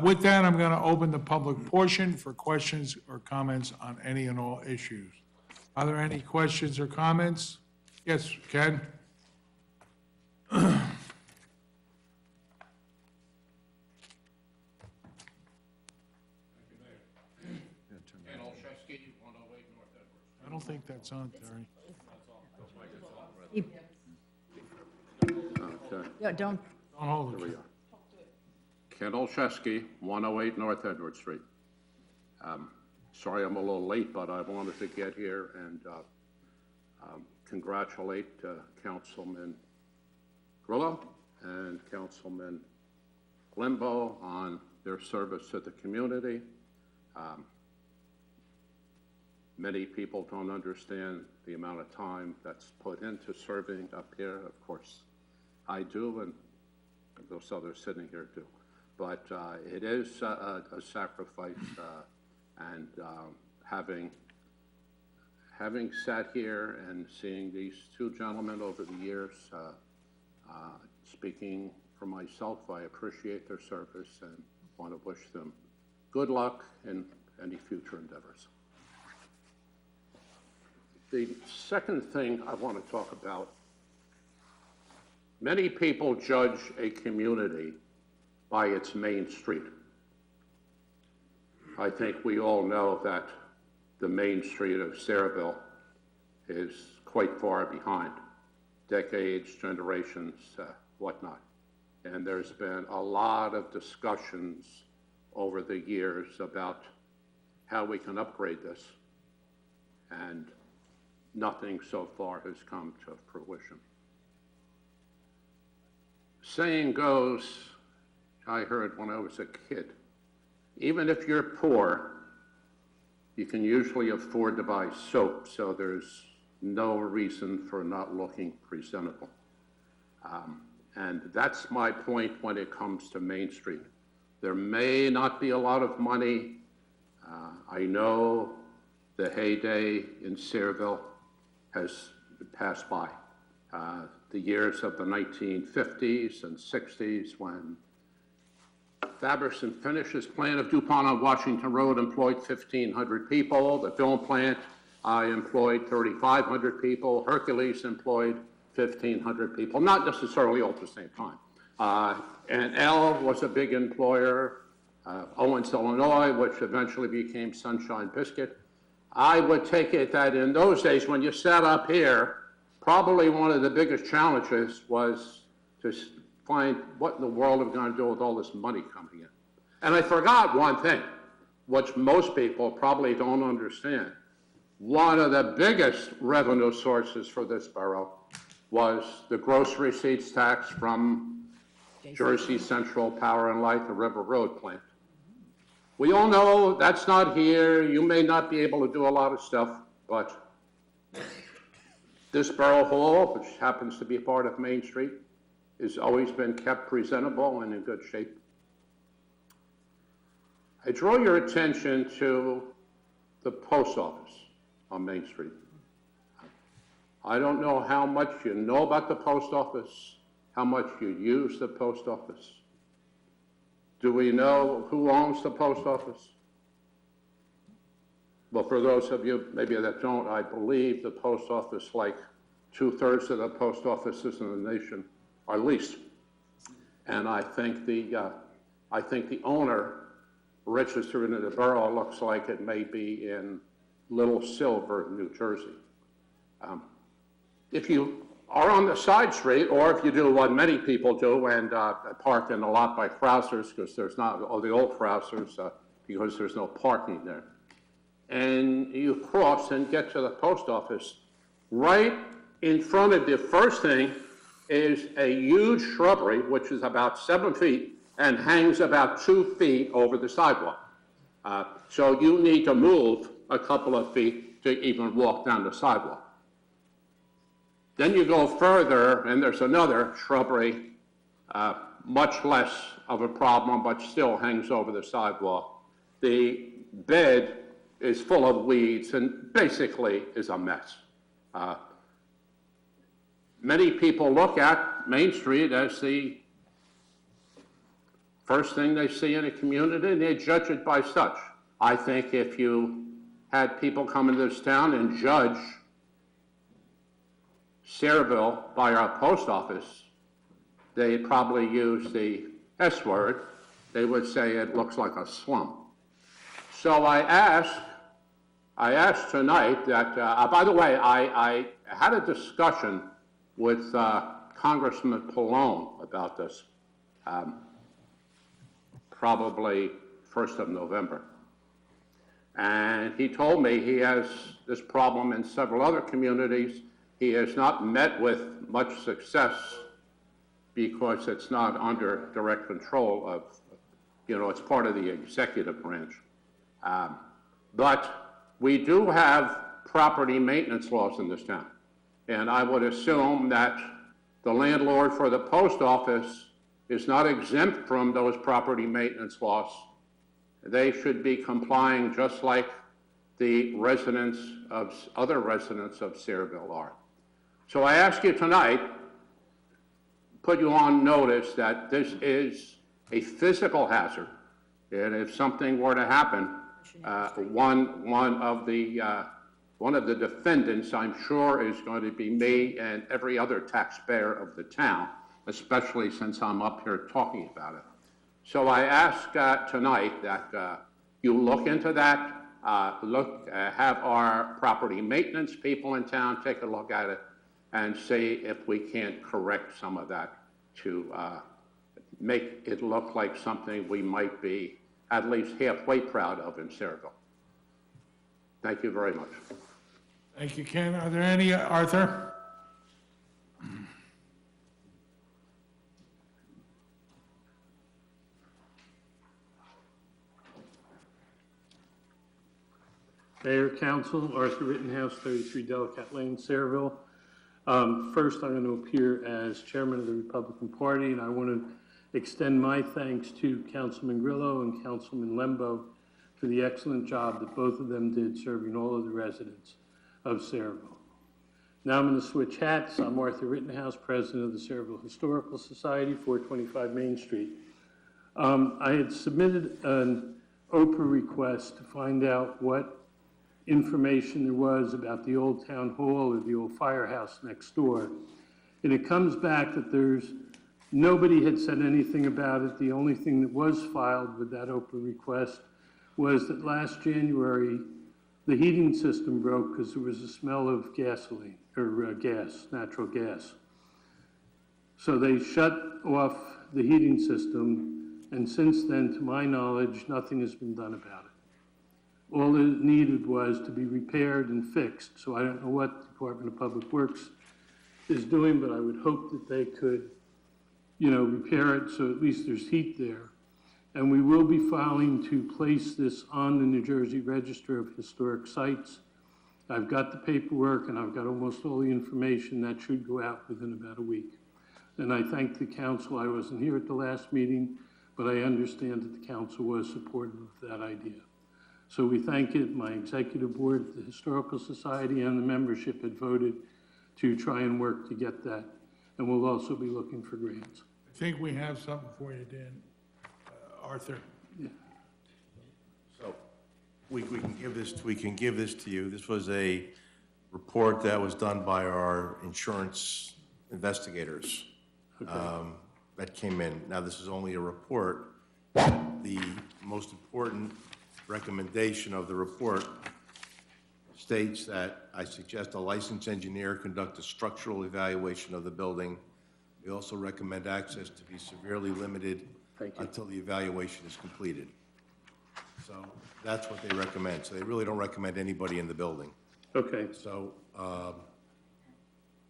With that, I'm going to open the public portion for questions or comments on any and all issues. Are there any questions or comments? Yes, Ken? I don't think that's on, Terry. Okay. Yeah, don't. Don't hold it. Here we are. Ken Olszewski, 108 North Edward Street. Sorry I'm a little late, but I wanted to get here and congratulate Councilman Grillo and Councilman Lembo on their service to the community. Many people don't understand the amount of time that's put into serving up here. Of course, I do, and those others sitting here do. But it is a sacrifice, and having sat here and seeing these two gentlemen over the years, speaking for myself, I appreciate their service and want to wish them good luck in any future endeavors. The second thing I want to talk about, many people judge a community by its main street. I think we all know that the main street of Sayreville is quite far behind, decades, generations, whatnot. And there's been a lot of discussions over the years about how we can upgrade this, and nothing so far has come to fruition. Saying goes, I heard when I was a kid, even if you're poor, you can usually afford to buy soap, so there's no reason for not looking presentable. And that's my point when it comes to Main Street. There may not be a lot of money. I know the heyday in Sayreville has passed by. The years of the 1950s and 60s when Fabrics and Finishes plant of DuPont on Washington Road employed 1,500 people. The film plant employed 3,500 people. Hercules employed 1,500 people, not necessarily all at the same time. And L was a big employer. Owens, Illinois, which eventually became Sunshine Biscuit. I would take it that in those days, when you sat up here, probably one of the biggest challenges was to find what in the world are we going to do with all this money coming in. And I forgot one thing, which most people probably don't understand. One of the biggest revenue sources for this borough was the gross receipts tax from Jersey Central Power and Light, the River Road plant. We all know that's not here. You may not be able to do a lot of stuff, but this Borough Hall, which happens to be a part of Main Street, has always been kept presentable and in good shape. I draw your attention to the post office on Main Street. I don't know how much you know about the post office, how much you use the post office. Do we know who owns the post office? Well, for those of you maybe that don't, I believe the post office, like 2/3 of the post offices in the nation, are leased. And I think the owner registered in the borough looks like it may be in Little Silver, New Jersey. If you are on the side street, or if you do what many people do and park in a lot by Krauser's, because there's not, or the old Krauser's, because there's no parking there, and you cross and get to the post office, right in front of the first thing is a huge shrubbery, which is about 7 feet and hangs about 2 feet over the sidewalk. So you need to move a couple of feet to even walk down the sidewalk. Then you go further, and there's another shrubbery, much less of a problem, but still hangs over the sidewalk. The bed is full of weeds and basically is a mess. Many people look at Main Street as the first thing they see in a community, and they judge it by such. I think if you had people come into this town and judge Sayreville by our post office, they'd probably use the S word. They would say it looks like a slum. So I asked tonight that, by the way, I had a discussion with Congressman Pallone about this, probably 1st of November. And he told me he has this problem in several other communities. He has not met with much success because it's not under direct control of, it's part of the executive branch. But we do have property maintenance laws in this town. And I would assume that the landlord for the post office is not exempt from those property maintenance laws. They should be complying just like the other residents of Sayreville are. So I ask you tonight, put you on notice that this is a physical hazard. And if something were to happen, one of the defendants, I'm sure, is going to be me and every other taxpayer of the town, especially since I'm up here talking about it. So I ask tonight that you look into that, have our property maintenance people in town take a look at it and see if we can't correct some of that to make it look like something we might be at least halfway proud of in Sayreville. Thank you very much. Thank you, Ken. Are there any, Arthur? Mayor, Council, Arthur Rittenhouse, 33 Delacat Lane, Sayreville. First, I'm going to appear as chairman of the Republican Party, and I want to extend my thanks to Councilman Grillo and Councilman Lembo for the excellent job that both of them did serving all of the residents of Sayreville. Now I'm going to switch hats. I'm Arthur Rittenhouse, president of the Sayreville Historical Society, 425 Main Street. I had submitted an OPRA request to find out what information there was about the old town hall or the old firehouse next door. And it comes back that nobody had said anything about it. The only thing that was filed with that OPRA request was that last January, the heating system broke because there was a smell of gasoline, or gas, natural gas. So they shut off the heating system, and since then, to my knowledge, nothing has been done about it. All it needed was to be repaired and fixed. So I don't know what the Department of Public Works is doing, but I would hope that they could, repair it so at least there's heat there. And we will be filing to place this on the New Jersey Register of Historic Sites. I've got the paperwork and I've got almost all the information that should go out within about a week. And I thank the council. I wasn't here at the last meeting, but I understand that the council was supportive of that idea. So we thank it. My executive board, the Historical Society, and the membership had voted to try and work to get that. And we'll also be looking for grants. I think we have something for you, Dan. Arthur. So, we can give this to you. This was a report that was done by our insurance investigators that came in. Now, this is only a report. The most important recommendation of the report states that I suggest a licensed engineer conduct a structural evaluation of the building. We also recommend access to be severely limited until the evaluation is completed. So that's what they recommend. So they really don't recommend anybody in the building. Okay. So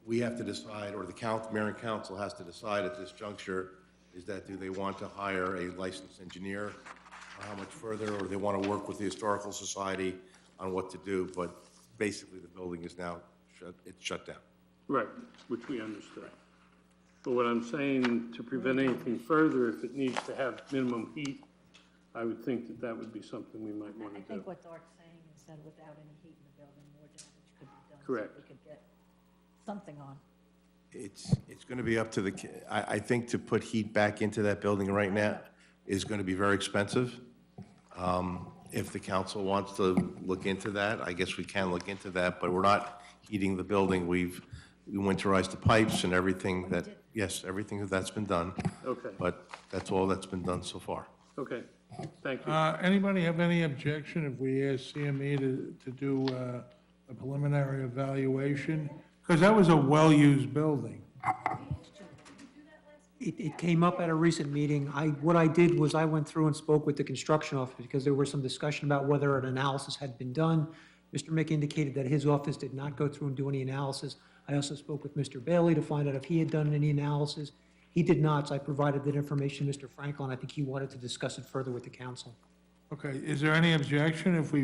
we have to decide, or the mayor and council has to decide at this juncture, is that do they want to hire a licensed engineer, or how much further, or they want to work with the Historical Society on what to do, but basically the building is now shut down. Right, which we understood. But what I'm saying, to prevent anything further, if it needs to have minimum heat, I would think that that would be something we might want to I do. think what Dart's saying is that without any heat in the building, more damage could be done. Correct. So we could get something on. It's going to be up to I think to put heat back into that building right now is going to be very expensive. If the council wants to look into that, I guess we can look into that, but we're not heating the building. We winterized the pipes and everything that, yes, everything that's been done. Okay. But that's all that's been done so far. Okay, thank you. Anybody have any objection if we ask CME to do a preliminary evaluation? Because that was a well-used building. It came up at a recent meeting. What I did was I went through and spoke with the construction office because there was some discussion about whether an analysis had been done. Mr. Mick indicated that his office did not go through and do any analysis. I also spoke with Mr. Bailey to find out if he had done any analysis. He did not, so I provided that information to Mr. Franklin. I think he wanted to discuss it further with the council. Okay, is there any objection if we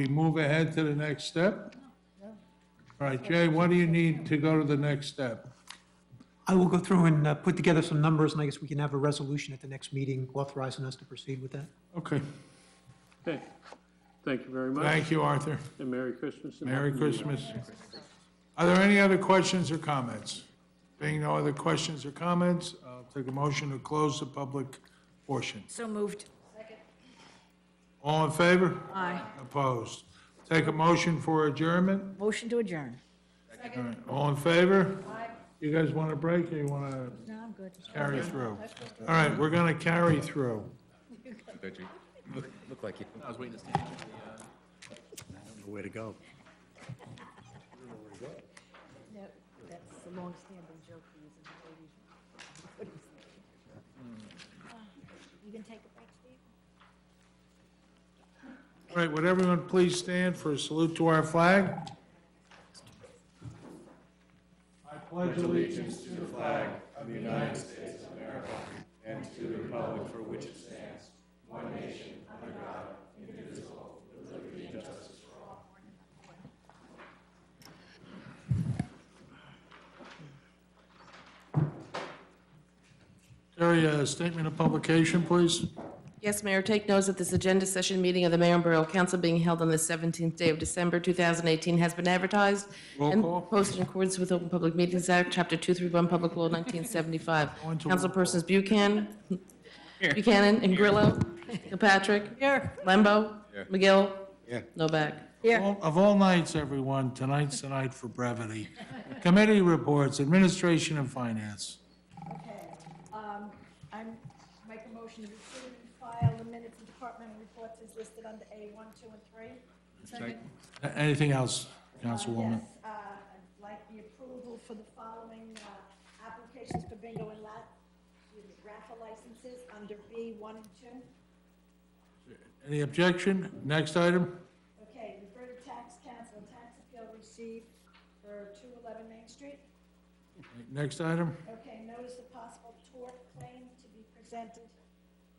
move ahead to the next step? All right, Jay, what do you need to go to the next step? I will go through and put together some numbers, and I guess we can have a resolution at the next meeting authorizing us to proceed with that. Okay. Okay, thank you very much. Thank you, Arthur. And Merry Christmas. and Merry Happy New Year. Christmas. Are there any other questions or comments? Being no other questions or comments, I'll take a motion to close the public portion. So moved. All in favor? Aye. Opposed? Take a motion for adjournment. Motion to adjourn. All right, all in favor? You guys want a break, or you want to No, I'm good. carry through? All right, we're going to carry through. Look like you. I was waiting to see. I don't know where to go. No, that's the long-standing joke we use in the ladies' You can take a break, Steve? All right, would everyone please stand for a salute to our flag? I pledge allegiance to the flag of the United States of America and to the republic for which it stands, one nation, under God, indivisible, with liberty and justice for all. Terry, a statement of publication, please. Yes, Mayor, take notice that this agenda session meeting of the Mayor and Borough Council being held on the 17th day of December 2018 has been advertised Roll and call. posted in accordance with Open Public Meetings Act, Chapter 231, Public Law 1975. On to roll Councilpersons Buchanan and Grillo. Kilpatrick. Here. Lembo. McGill. Here. Novak. Of all nights, everyone, tonight's the night for brevity. Committee reports, administration and finance. Okay, I make a motion to receive and file the minutes of departmental reports as listed under A1, 2, and 3. Anything else, Councilwoman? Yes, I'd like the approval for the following applications for bingo and raffle licenses under B1 and 2. Any objection? Next item? Okay, refer to tax council, tax appeal received for 211 Main Street. Next item? Okay, notice of possible tort claim to be presented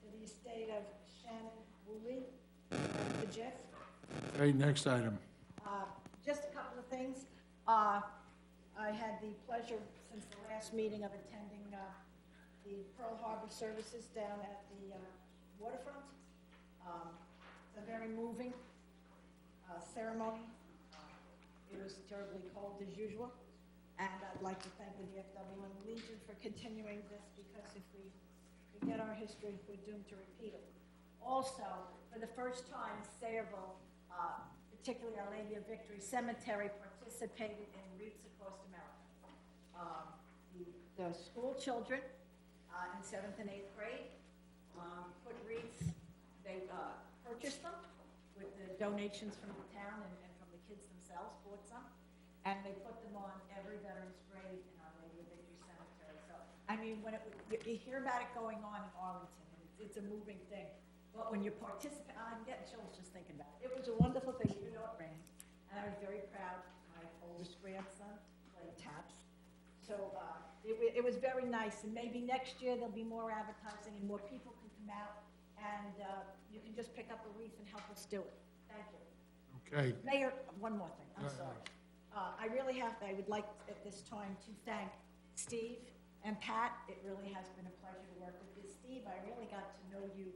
to the estate of Shannon Woolley, the Jeff. Okay, next item. Just a couple of things. I had the pleasure, since the last meeting, of attending the Pearl Harbor services down at the waterfront. It's a very moving ceremony. It was terribly cold as usual. And I'd like to thank the DFW and the Legion for continuing this, because if we forget our history, we're doomed to repeat it. Also, for the first time, Sayreville, particularly Our Lady of Victory Cemetery, participated in Wreaths Across America. The school children in 7th and 8th grade put wreaths, they purchased them with the donations from the town and from the kids themselves, bought some, and they put them on every veteran's grave in Our Lady of Victory Cemetery. So, I mean, when you hear about it going on in Arlington, and it's a moving thing, but when you participate, I'm getting chills just thinking about it. It was a wonderful thing, even though it rained, and I was very proud. My oldest grandson played taps. So it was very nice, and maybe next year there'll be more advertising and more people can come out, and you can just pick up a wreath and help us do it. Thank you. Okay. Mayor, one more thing, I'm Go sorry. I would like at this time to thank Steve and Pat. It really has been a pleasure to work with you. Steve, I really got to know you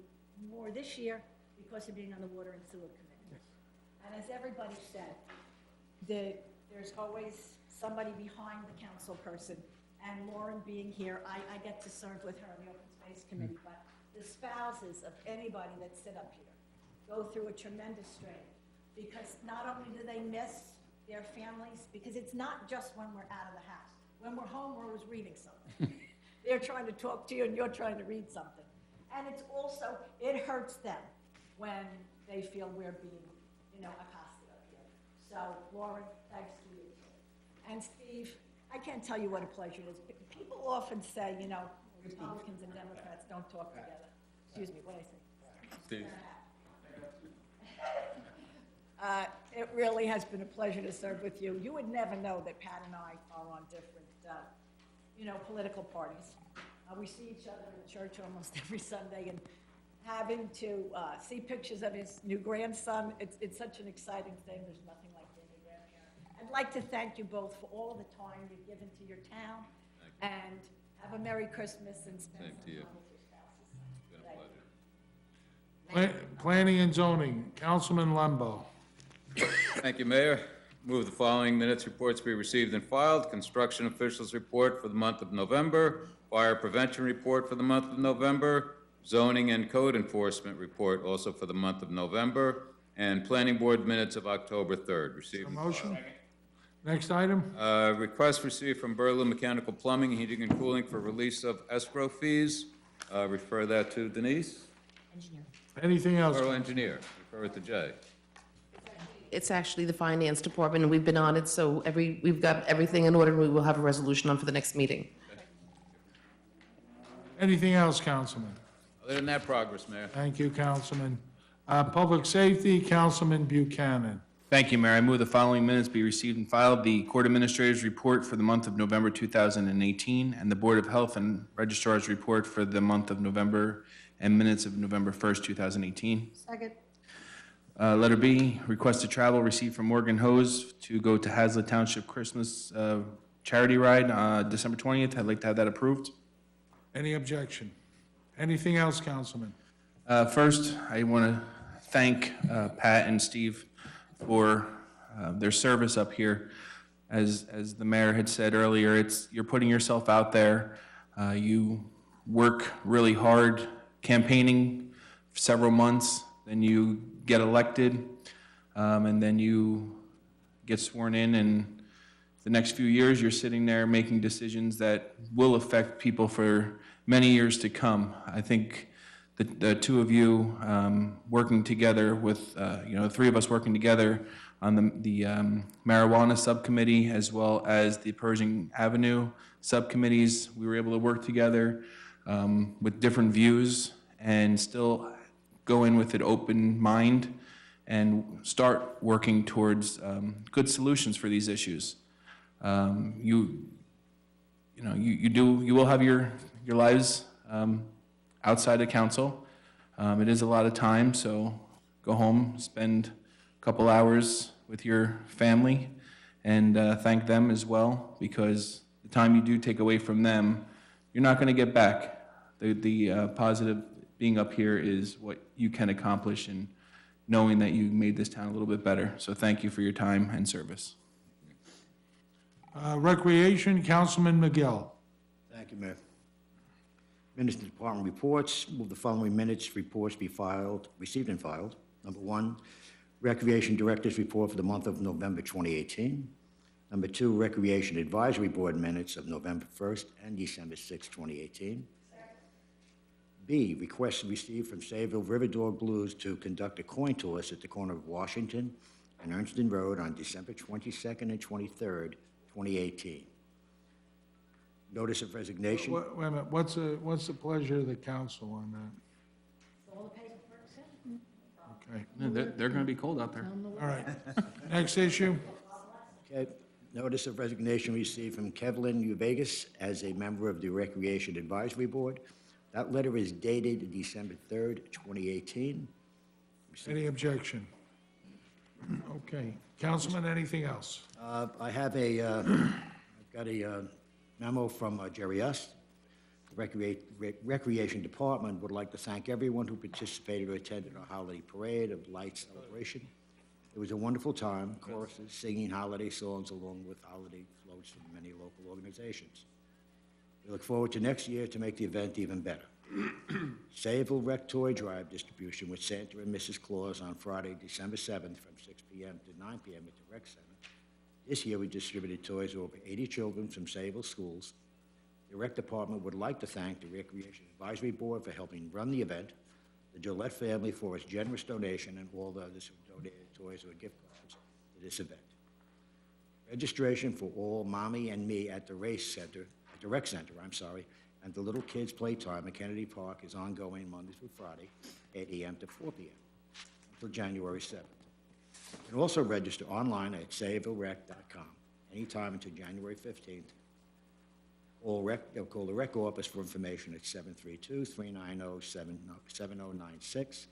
more this year because of being on the Water and Sewer Committee. And as everybody said, there's always somebody behind the council person. And Lauren being here, I get to serve with her on the Open Space Committee, but the spouses of anybody that sit up here go through a tremendous strain, because not only do they miss their families, because it's not just when we're out of the house. When we're home, we're always reading something. They're trying to talk to you and you're trying to read something. And it's also, it hurts them when they feel we're being, accosted up here. So, Lauren, thanks to you. And Steve, I can't tell you what a pleasure it is. People often say, Republicans and Democrats don't talk together. Excuse me, what did I say? Steve. It really has been a pleasure to serve with you. You would never know that Pat and I are on different, political parties. We see each other in church almost every Sunday, and having to see pictures of his new grandson, it's such an exciting thing. There's nothing like being a grandparent. I'd like to thank you both for all of the time you've given to your town, and have a Merry Christmas and spend some time with your spouses. Thank you. Planning and zoning, Councilman Lembo. Thank you, Mayor. Move the following minutes reports be received and filed. Construction officials report for the month of November, fire prevention report for the month of November, zoning and code enforcement report also for the month of November, and planning board minutes of October 3rd. Received and filed. Motion? Next item? Request received from Berlin Mechanical Plumbing, Heating and Cooling for release of escrow fees. Refer that to Denise. Engineer. Anything else? Borough engineer. Refer it to Jay. It's actually the finance department, and we've been on it, so we've got everything in order, and we will have a resolution on for the next meeting. Anything else, Councilman? Other than that, progress, Mayor. Thank you, Councilman. Public safety, Councilman Buchanan. Thank you, Mayor. I move the following minutes be received and filed. The Court Administrator's report for the month of November 2018, and the Board of Health and Registrar's report for the month of November, and minutes of November 1st, 2018. Second. Letter B, request to travel received from Morgan Hose to go to Hazlet Township Christmas charity ride, December 20th. I'd like to have that approved. Any objection? Anything else, Councilman? First, I want to thank Pat and Steve for their service up here. As the mayor had said earlier, you're putting yourself out there. You work really hard campaigning for several months, then you get elected, and then you get sworn in, and the next few years you're sitting there making decisions that will affect people for many years to come. I think the two of you working together with, the three of us working together on the marijuana subcommittee as well as the Pershing Avenue subcommittees, we were able to work together with different views and still go in with an open mind and start working towards good solutions for these issues. You will have your lives outside of council. It is a lot of time, so go home, spend a couple hours with your family, and thank them as well, because the time you do take away from them, you're not going to get back. The positive being up here is what you can accomplish, and knowing that you made this town a little bit better. So thank you for your time and service. Recreation, Councilman McGill. Thank you, Mayor. Minutes to department reports. Move the following minutes, reports be filed, received and filed. Number 1, Recreation Director's Report for the month of November 2018. Number 2, Recreation Advisory Board minutes of November 1st and December 6, 2018. B, request received from Sayreville River Dog Blues to conduct a coin toss at the corner of Washington and Ernston Road on December 22nd and 23rd, 2018. Notice of resignation. Wait a minute, what's the pleasure of the council on that? Okay, They're going to be cold out there. all right. Next issue. Okay. Notice of resignation received from Kevlin Uvegas as a member of the Recreation Advisory Board. That letter is dated December 3rd, 2018. Any objection? Okay. Councilman, anything else? I have I've got a memo from Jerry Ust. The Recreation Department would like to thank everyone who participated or attended our holiday parade of lights celebration. It was a wonderful time, choruses, singing holiday songs along with holiday floats from many local organizations. We look forward to next year to make the event even better. Sayreville Rec Toy Drive distribution with Santa and Mrs. Claus on Friday, December 7th from 6 p.m. to 9 p.m. at the Rec Center. This year we distributed toys to over 80 children from Sayreville schools. The Rec Department would like to thank the Recreation Advisory Board for helping run the event, the Gillette family for its generous donation, and all the others who donated toys or gift cards to this event. Registration for all Mommy and Me at the Rec Center, and the Little Kids Playtime at Kennedy Park is ongoing Monday through Friday, 8 a.m. to 4 p.m. until January 7th. You can also register online at SayrevilleRec.com anytime until January 15th. Call the Rec Office for information at 732-390-7096.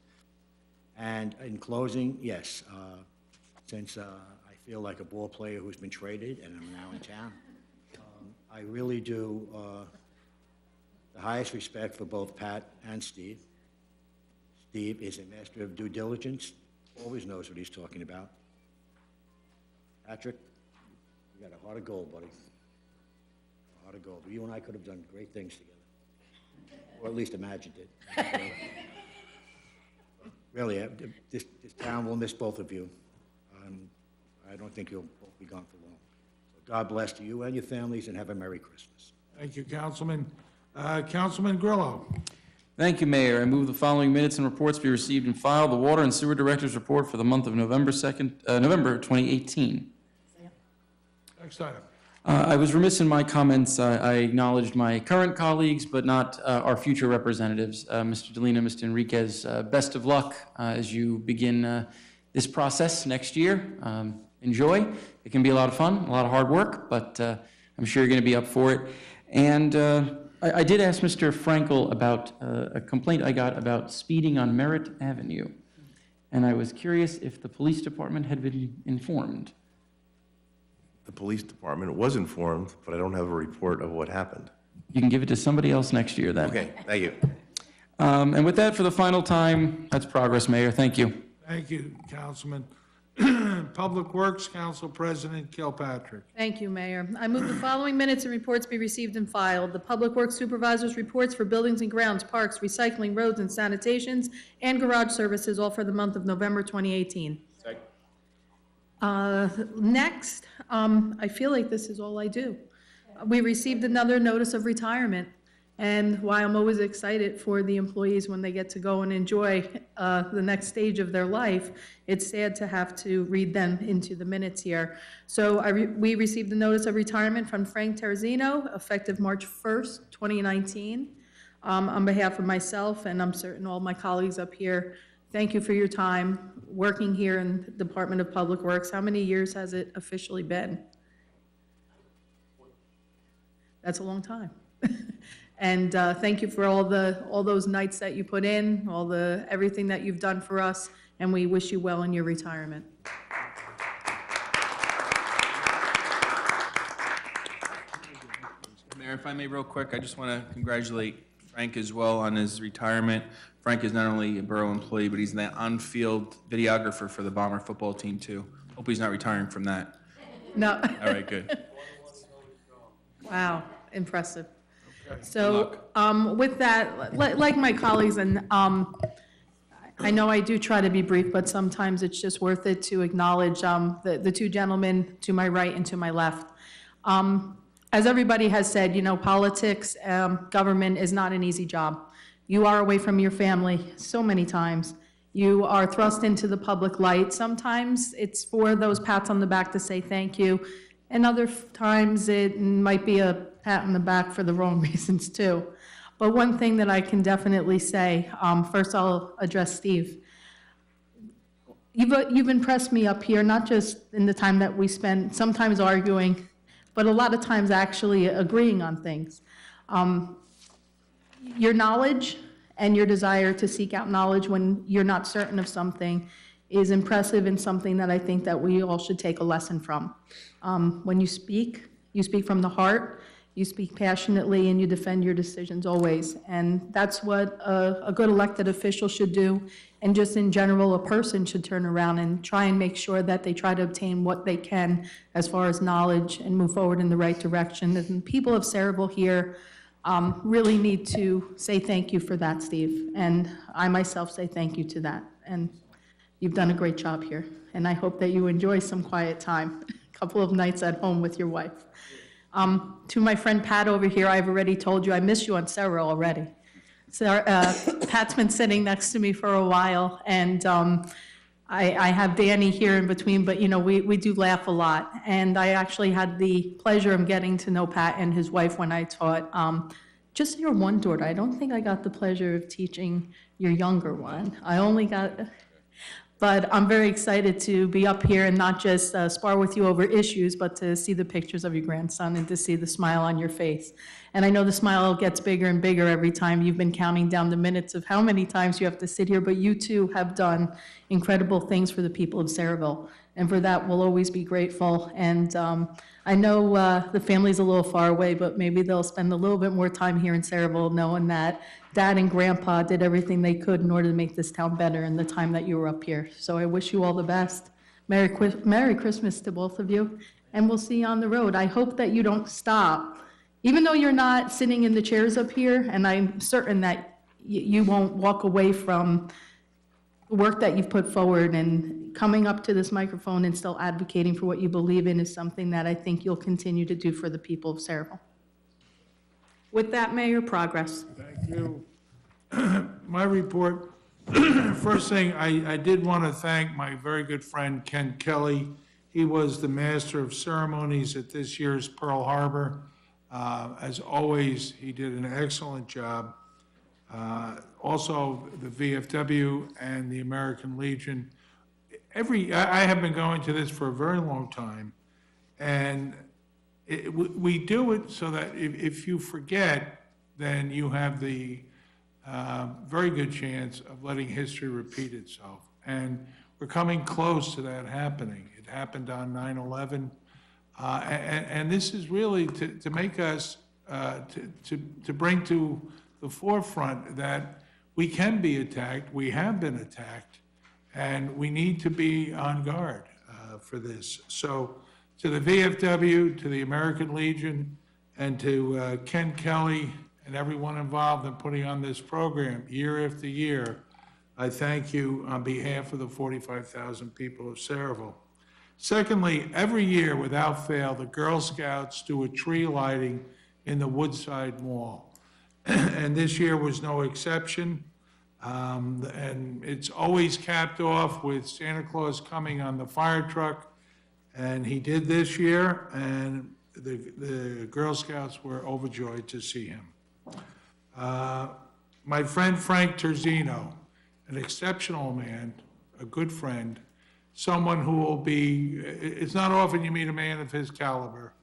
And in closing, yes, since I feel like a ball player who's been traded and I'm now in town, I really do the highest respect for both Pat and Steve. Steve is a master of due diligence, always knows what he's talking about. Patrick, you got a heart of gold, buddy. A heart of gold. You and I could have done great things together, or at least imagined it. Really, this town will miss both of you. I don't think you'll both be gone for long. So God bless to you and your families, and have a Merry Christmas. Thank you, Councilman. Councilman Grillo. Thank you, Mayor. I move the following minutes and reports be received and filed. The Water and Sewer Director's Report for the month of November 2018. Next item. I was remiss in my comments. I acknowledged my current colleagues, but not our future representatives. Mr. Delina, Mr. Enriquez, best of luck as you begin this process next year. Enjoy. It can be a lot of fun, a lot of hard work, but I'm sure you're going to be up for it. And I did ask Mr. Frankel about a complaint I got about speeding on Merritt Avenue. And I was curious if the police department had been informed. The police department was informed, but I don't have a report of what happened. You can give it to somebody else next year then. Okay, thank you. And with that, for the final time, that's progress, Mayor. Thank you. Thank you, Councilman. Public Works Council President Kilpatrick. Thank you, Mayor. I move the following minutes and reports be received and filed. The Public Works Supervisor's reports for buildings and grounds, parks, recycling, roads and sanitations, and garage services, all for the month of November 2018. Next, I feel like this is all I do. We received another notice of retirement. And while I'm always excited for the employees when they get to go and enjoy the next stage of their life, it's sad to have to read them into the minutes here. So we received a notice of retirement from Frank Terrazino, effective March 1st, 2019. On behalf of myself, and I'm certain all my colleagues up here, thank you for your time working here in the Department of Public Works. How many years has it officially been? That's a long time. And thank you for all those nights that you put in, everything that you've done for us, and we wish you well in your retirement. Mayor, if I may real quick, I just want to congratulate Frank as well on his retirement. Frank is not only a borough employee, but he's the on-field videographer for the Bomber football team too. Hope he's not retiring from that. No. All right, good. Wow, impressive. So with that, like my colleagues, and I know I do try to be brief, but sometimes it's just worth it to acknowledge the two gentlemen to my right and to my left. As everybody has said, you know, politics, government is not an easy job. You are away from your family so many times. You are thrust into the public light. Sometimes it's for those pats on the back to say thank you, and other times it might be a pat on the back for the wrong reasons too. But one thing that I can definitely say, first I'll address Steve. You've impressed me up here, not just in the time that we spent sometimes arguing, but a lot of times actually agreeing on things. Your knowledge and your desire to seek out knowledge when you're not certain of something is impressive and something that I think that we all should take a lesson from. When you speak from the heart, you speak passionately, and you defend your decisions always. And that's what a good elected official should do. And just in general, a person should turn around and try and make sure that they try to obtain what they can as far as knowledge and move forward in the right direction. And people of Saraville here really need to say thank you for that, Steve. And I myself say thank you to that. And you've done a great job here. And I hope that you enjoy some quiet time, a couple of nights at home with your wife. To my friend Pat over here, I've already told you, I miss you on Sarah already. So Pat's been sitting next to me for a while, and I have Danny here in between, but you know, we do laugh a lot. And I actually had the pleasure of getting to know Pat and his wife when I taught just your one daughter. I don't think I got the pleasure of teaching your younger one. I only got... But I'm very excited to be up here and not just spar with you over issues, but to see the pictures of your grandson and to see the smile on your face. And I know the smile gets bigger and bigger every time. You've been counting down the minutes of how many times you have to sit here, but you too have done incredible things for the people of Saraville. And for that, we'll always be grateful. And I know the family's a little far away, but maybe they'll spend a little bit more time here in Saraville knowing that Dad and Grandpa did everything they could in order to make this town better in the time that you were up here. So I wish you all the best. Merry Christmas to both of you, and we'll see you on the road. I hope that you don't stop. Even though you're not sitting in the chairs up here, and I'm certain that you won't walk away from the work that you've put forward, and coming up to this microphone and still advocating for what you believe in is something that I think you'll continue to do for the people of Saraville. With that, Mayor, progress. Thank you. My report, first thing, I did want to thank my very good friend Ken Kelly. He was the master of ceremonies at this year's Pearl Harbor. As always, he did an excellent job. Also, the VFW and the American Legion. I have been going to this for a very long time, and we do it so that if you forget, then you have the very good chance of letting history repeat itself. And we're coming close to that happening. It happened on 9/11. And this is really to make us, to bring to the forefront that we can be attacked, we have been attacked, and we need to be on guard for this. So to the VFW, to the American Legion, and to Ken Kelly and everyone involved in putting on this program year after year, I thank you on behalf of the 45,000 people of Saraville. Secondly, every year without fail, the Girl Scouts do a tree lighting in the Woodside Mall. And this year was no exception. And it's always capped off with Santa Claus coming on the fire truck. And he did this year, and the Girl Scouts were overjoyed to see him. My friend Frank Terzino, an exceptional man, a good friend, someone who will be, it's not often you meet a man of his caliber,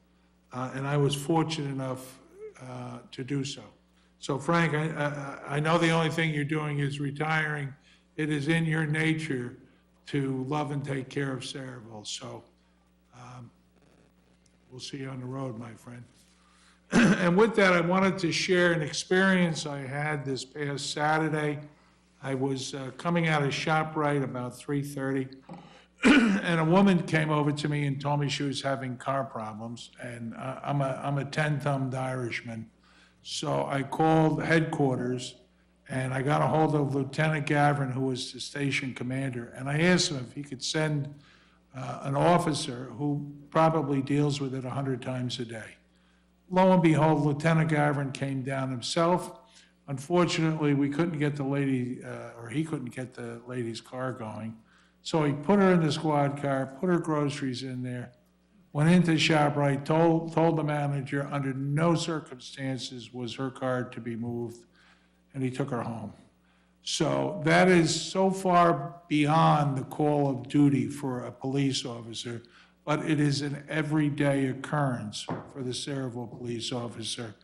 and I was fortunate enough to do so. So Frank, I know the only thing you're doing is retiring. It is in your nature to love and take care of Saraville. So we'll see you on the road, my friend. And with that, I wanted to share an experience I had this past Saturday. I was coming out of ShopRite about 3:30, and a woman came over to me and told me she was having car problems. And I'm a 10-thumbed Irishman, So I called headquarters, and I got a hold of Lieutenant Gavin, who was the station commander, and I asked him if he could send an officer who probably deals with it 100 times a day. Lo and behold, Lieutenant Gavin came down himself. Unfortunately, we couldn't get the lady, or he couldn't get the lady's car going. So he put her in the squad car, put her groceries in there, went into ShopRite, told the manager under no circumstances was her car to be moved, and he took her home. So that is so far beyond the call of duty for a police officer, but it is an everyday occurrence for the Sayreville police officer.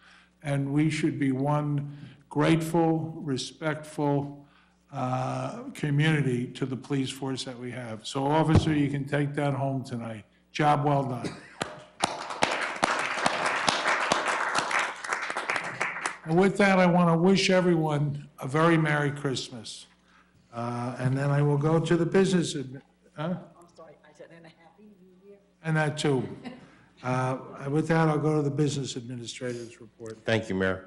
And we should be one grateful, respectful community to the police force that we have. So officer, you can take that home tonight. Job well done. And with that, I want to wish everyone a very Merry Christmas. And then I will go to the business, huh? I'm sorry, I said, and a Happy New Year. And that too. With that, I'll go to the business administrator's report. Thank you, Mayor.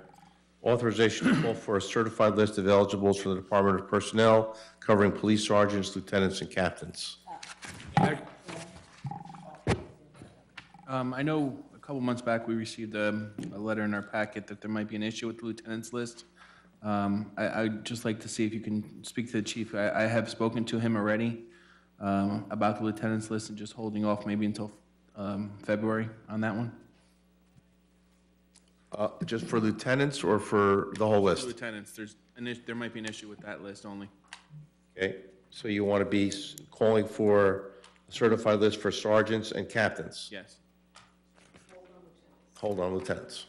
Authorization to call for a certified list of eligibles for the Department of Personnel covering police sergeants, lieutenants, and captains. I know a couple months back, we received a letter in our packet that there might be an issue with the lieutenant's list. I'd just like to see if you can speak to the chief. I have spoken to him already about the lieutenant's list and just holding off maybe until February on that one. Just for lieutenants or for the whole list? Lieutenants, there might be an issue with that list only. Okay, so you want to be calling for a certified list for sergeants and captains? Yes. Hold on, lieutenants.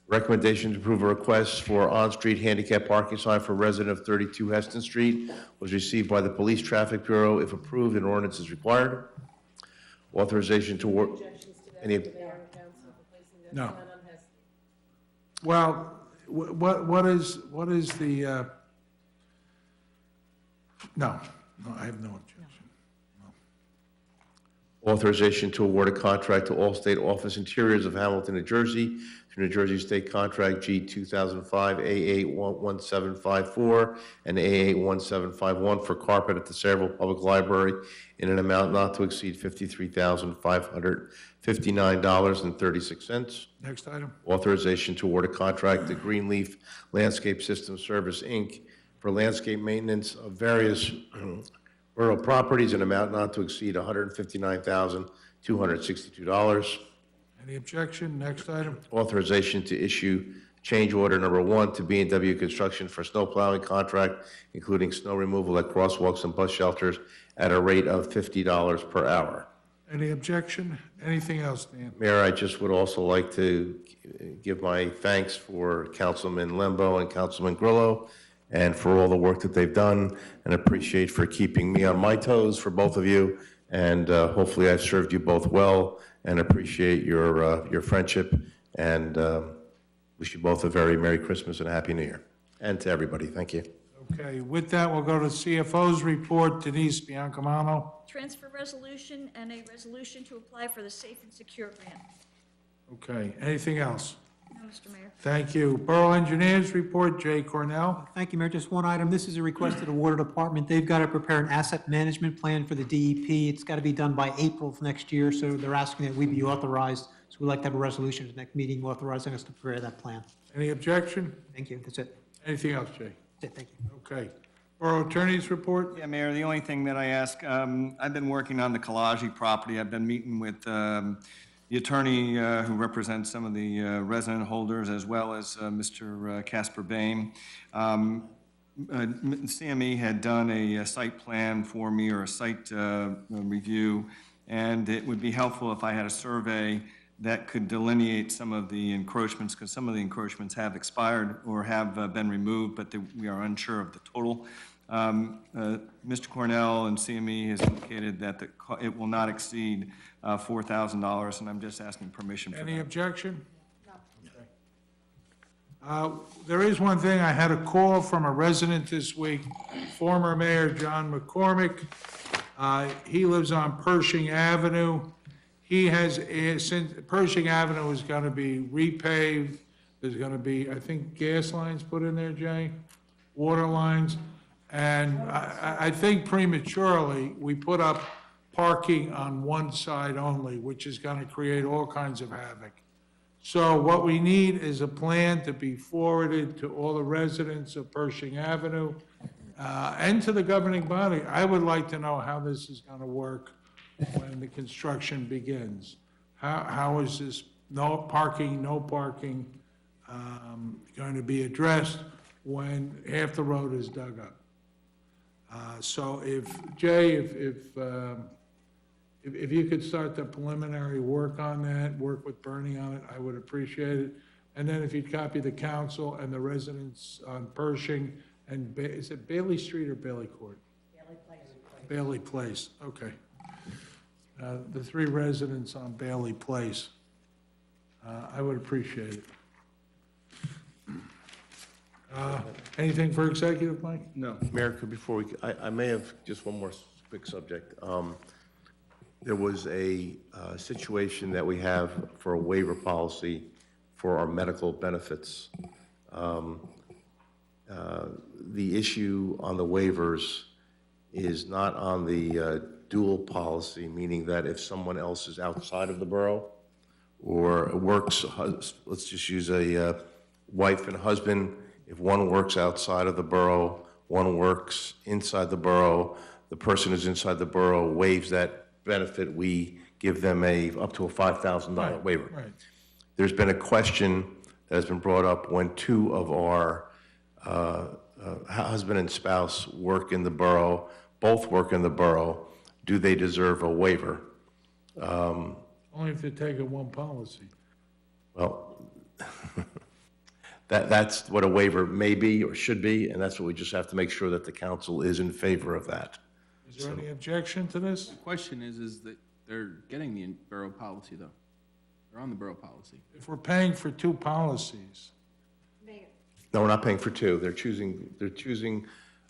Recommendation to approve a request for on-street handicap parking sign for resident of 32 Heston Street was received by the Police Traffic Bureau. If approved, an ordinance is required. Authorization to work. No. Well, what is the, no, I have no objection. Authorization to award a contract to Allstate Office Interiors of Hamilton, New Jersey, through New Jersey State Contract G 2005 AA1754 and AA1751 for carpet at the Sayreville Public Library in an amount not to exceed $53,559.36. Next item. Authorization to award a contract to Greenleaf Landscape System Service, Inc. for landscape maintenance of various borough properties in an amount not to exceed $159,262. Any objection? Next item. Authorization to issue change order number 1 to B&W Construction for snow plowing contract, including snow removal at crosswalks and bus shelters at a rate of $50 per hour. Any objection? Anything else, Dan? Mayor, I just would also like to give my thanks for Councilman Lembo and Councilman Grillo and for all the work that they've done, and appreciate for keeping me on my toes for both of you. And hopefully I've served you both well, and appreciate your friendship, and wish you both a very Merry Christmas and a Happy New Year. And to everybody, thank you. Okay, with that, we'll go to CFO's report. Denise Biancamano. Transfer resolution and a resolution to apply for the Safe and Secure grant. Okay, anything else? No, Mr. Mayor. Thank you. Borough Engineers report, Jay Cornell. Thank you, Mayor. Just one item. This is a request to the Water Department. They've got to prepare an asset management plan for the DEP. It's got to be done by April of next year, so they're asking that we be authorized. So we'd like to have a resolution at the next meeting authorizing us to prepare that plan. Any objection? Thank you. That's it. Anything else, Jay? That's it. Thank you. Okay. Borough Attorney's report. Yeah, Mayor, the only thing that I ask, I've been working on the Kalaji property. I've been meeting with the attorney who represents some of the resident holders, as well as Mr. Casper Bain. CME had done a site plan for me, or a site review, and it would be helpful if I had a survey that could delineate some of the encroachments, because some of the encroachments have expired or have been removed, but we are unsure of the total. Mr. Cornell and CME has indicated that it will not exceed $4,000, and I'm just asking permission for that. Any objection? No. There is one thing. I had a call from a resident this week, former Mayor John McCormick. He lives on Pershing Avenue. He has, since Pershing Avenue is going to be repaved There's gonna be, I think, gas lines put in there, Jay, water lines, and I think prematurely, we put up parking on one side only, which is gonna create all kinds of havoc. So what we need is a plan to be forwarded to all the residents of Pershing Avenue, and to the governing body. I would like to know how this is gonna work when the construction begins. How is this no parking going to be addressed when half the road is dug up? So if, Jay, if you could start the preliminary work on that, work with Bernie on it, I would appreciate it. And then if you'd copy the council and the residents on Pershing, and is it Bailey Street or Bailey Court? Bailey Place, okay. The 3 residents on Bailey Place, I would appreciate it. Anything for executive, Mike? No. Mayor, before I may have just one more quick subject. There was a situation that we have for a waiver policy for our medical benefits. The issue on the waivers is not on the dual policy, meaning that if someone else is outside of the borough or works, let's just use a wife and husband, if one works outside of the borough, one works inside the borough, the person who's inside the borough waives that benefit, we give them up to a $5,000 waiver. Right. There's been a question that has been brought up when 2 of our husband and spouse work in the borough, both work in the borough, do they deserve a waiver? Only if they're taking one policy. Well, that's what a waiver may be or should be, and that's what we just have to make sure that the council is in favor of that. Is there any objection to this? The question is that they're getting the borough policy, though. They're on the borough policy. If we're paying for 2 policies, No, we're not paying for 2. They're choosing,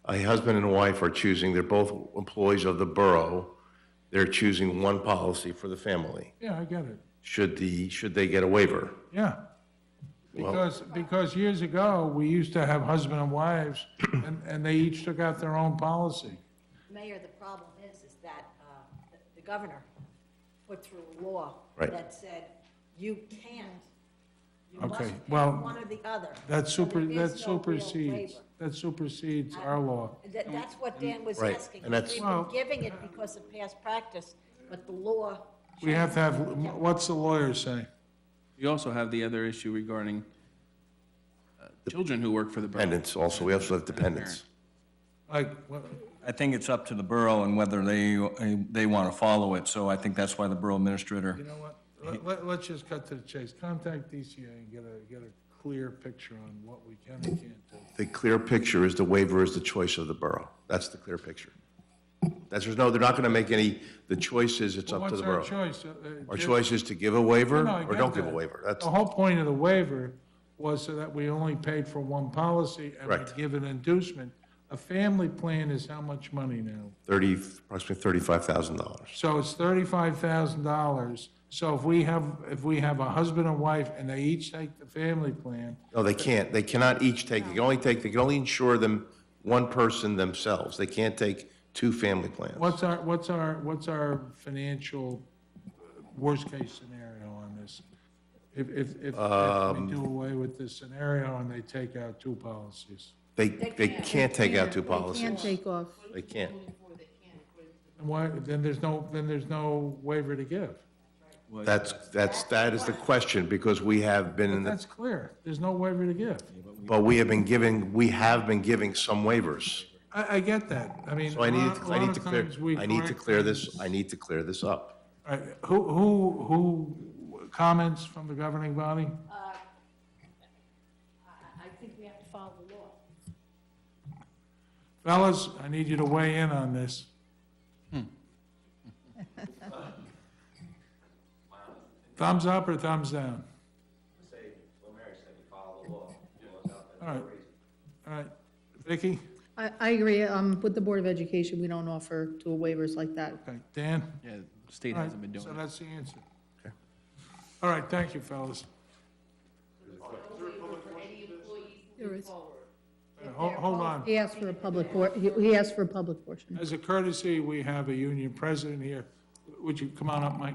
a husband and wife are choosing, they're both employees of the borough. They're choosing one policy for the family. yeah, I get it. Should they get a waiver? Yeah. Well- Because years ago, we used to have husband and wives, and they each took out their own policy. Mayor, the problem is that the governor put through a law Right. that said you can't, you Okay, must pick well, one or the other. That So there is no real supersedes, waiver. that supersedes our law. That's what Dan was Right, asking. and that's- We've been giving it because of past practice, but the law. We have to have, what's the lawyer say? You also have the other issue regarding children who work for the borough. Dependents also, we also have dependents. Like, what- I think it's up to the borough and whether they want to follow it, so I think that's why the borough administrator. you know what? Let's just cut to the chase. Contact DCA and get a clear picture on what we can and can't do. The clear picture is the waiver is the choice of the borough. That's the clear picture. They're not going to make the choice is it's up to the borough. What's our choice? Our choice is to give a waiver No, I or get don't give a that. waiver. That's, The whole point of the waiver was so that we only paid for one policy and we Correct. give an inducement. A family plan is how much money now? approximately $35,000. So it's $35,000. So if we have a husband and wife and they each take the family plan, No, they can't. They cannot each take, they can only insure them, one person themselves. They can't take 2 family plans. what's our financial worst case scenario on this? If we do away with this scenario and they take out 2 policies? They can't take out 2 Can't policies. take off. They can't. And why, then there's no waiver to give. That is the question, because we have been in That's clear. There's no waiver to give. but we have been giving some waivers. I get that. I mean, So I need a lot to of clear, times we I need to correct clear things. this, I need to clear this up. All right, who comments from the governing body? I think we have to follow the law. Fellas, I need you to weigh in on this. Thumbs up or thumbs down? All right, Vicky? I agree, with the Board of Education, we don't offer dual waivers like that. Okay, Dan? Yeah, the state All right, hasn't been doing so it. that's the answer. All right, thank you, fellas. There is. Hold on. He asked for a public, he asked for a public portion. As a courtesy, we have a union president here. Would you come on up, Mike?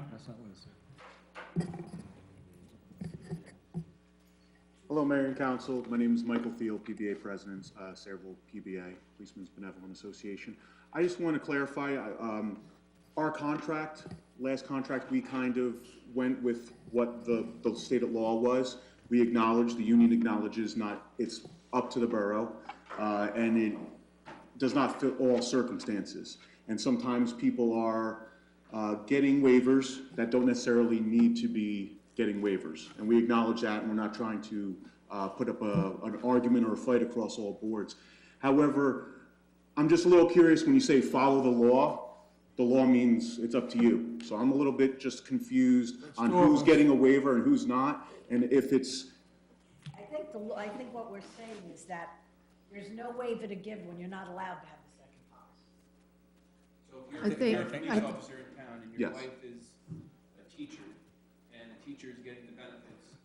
Hello, Mayor and Council. My name is Michael Thiel, PBA President, Sayreville PBA, Policemen's Benevolent Association. I just want to clarify, our contract, last contract, we kind of went with what the stated law was. We acknowledge, the union acknowledges it's up to the borough, and it does not fit all circumstances. And sometimes people are getting waivers that don't necessarily need to be getting waivers. And we acknowledge that, and we're not trying to put up an argument or a fight across all boards. However, I'm just a little curious when you say follow the law means it's up to you. So I'm a little bit just confused on who's getting a waiver and who's not, and if it's... I think what we're saying is that there's no waiver to give when you're not allowed to have the second policy. So if you're a police officer in town and your Yes. wife is a teacher, and the teacher is getting the benefits,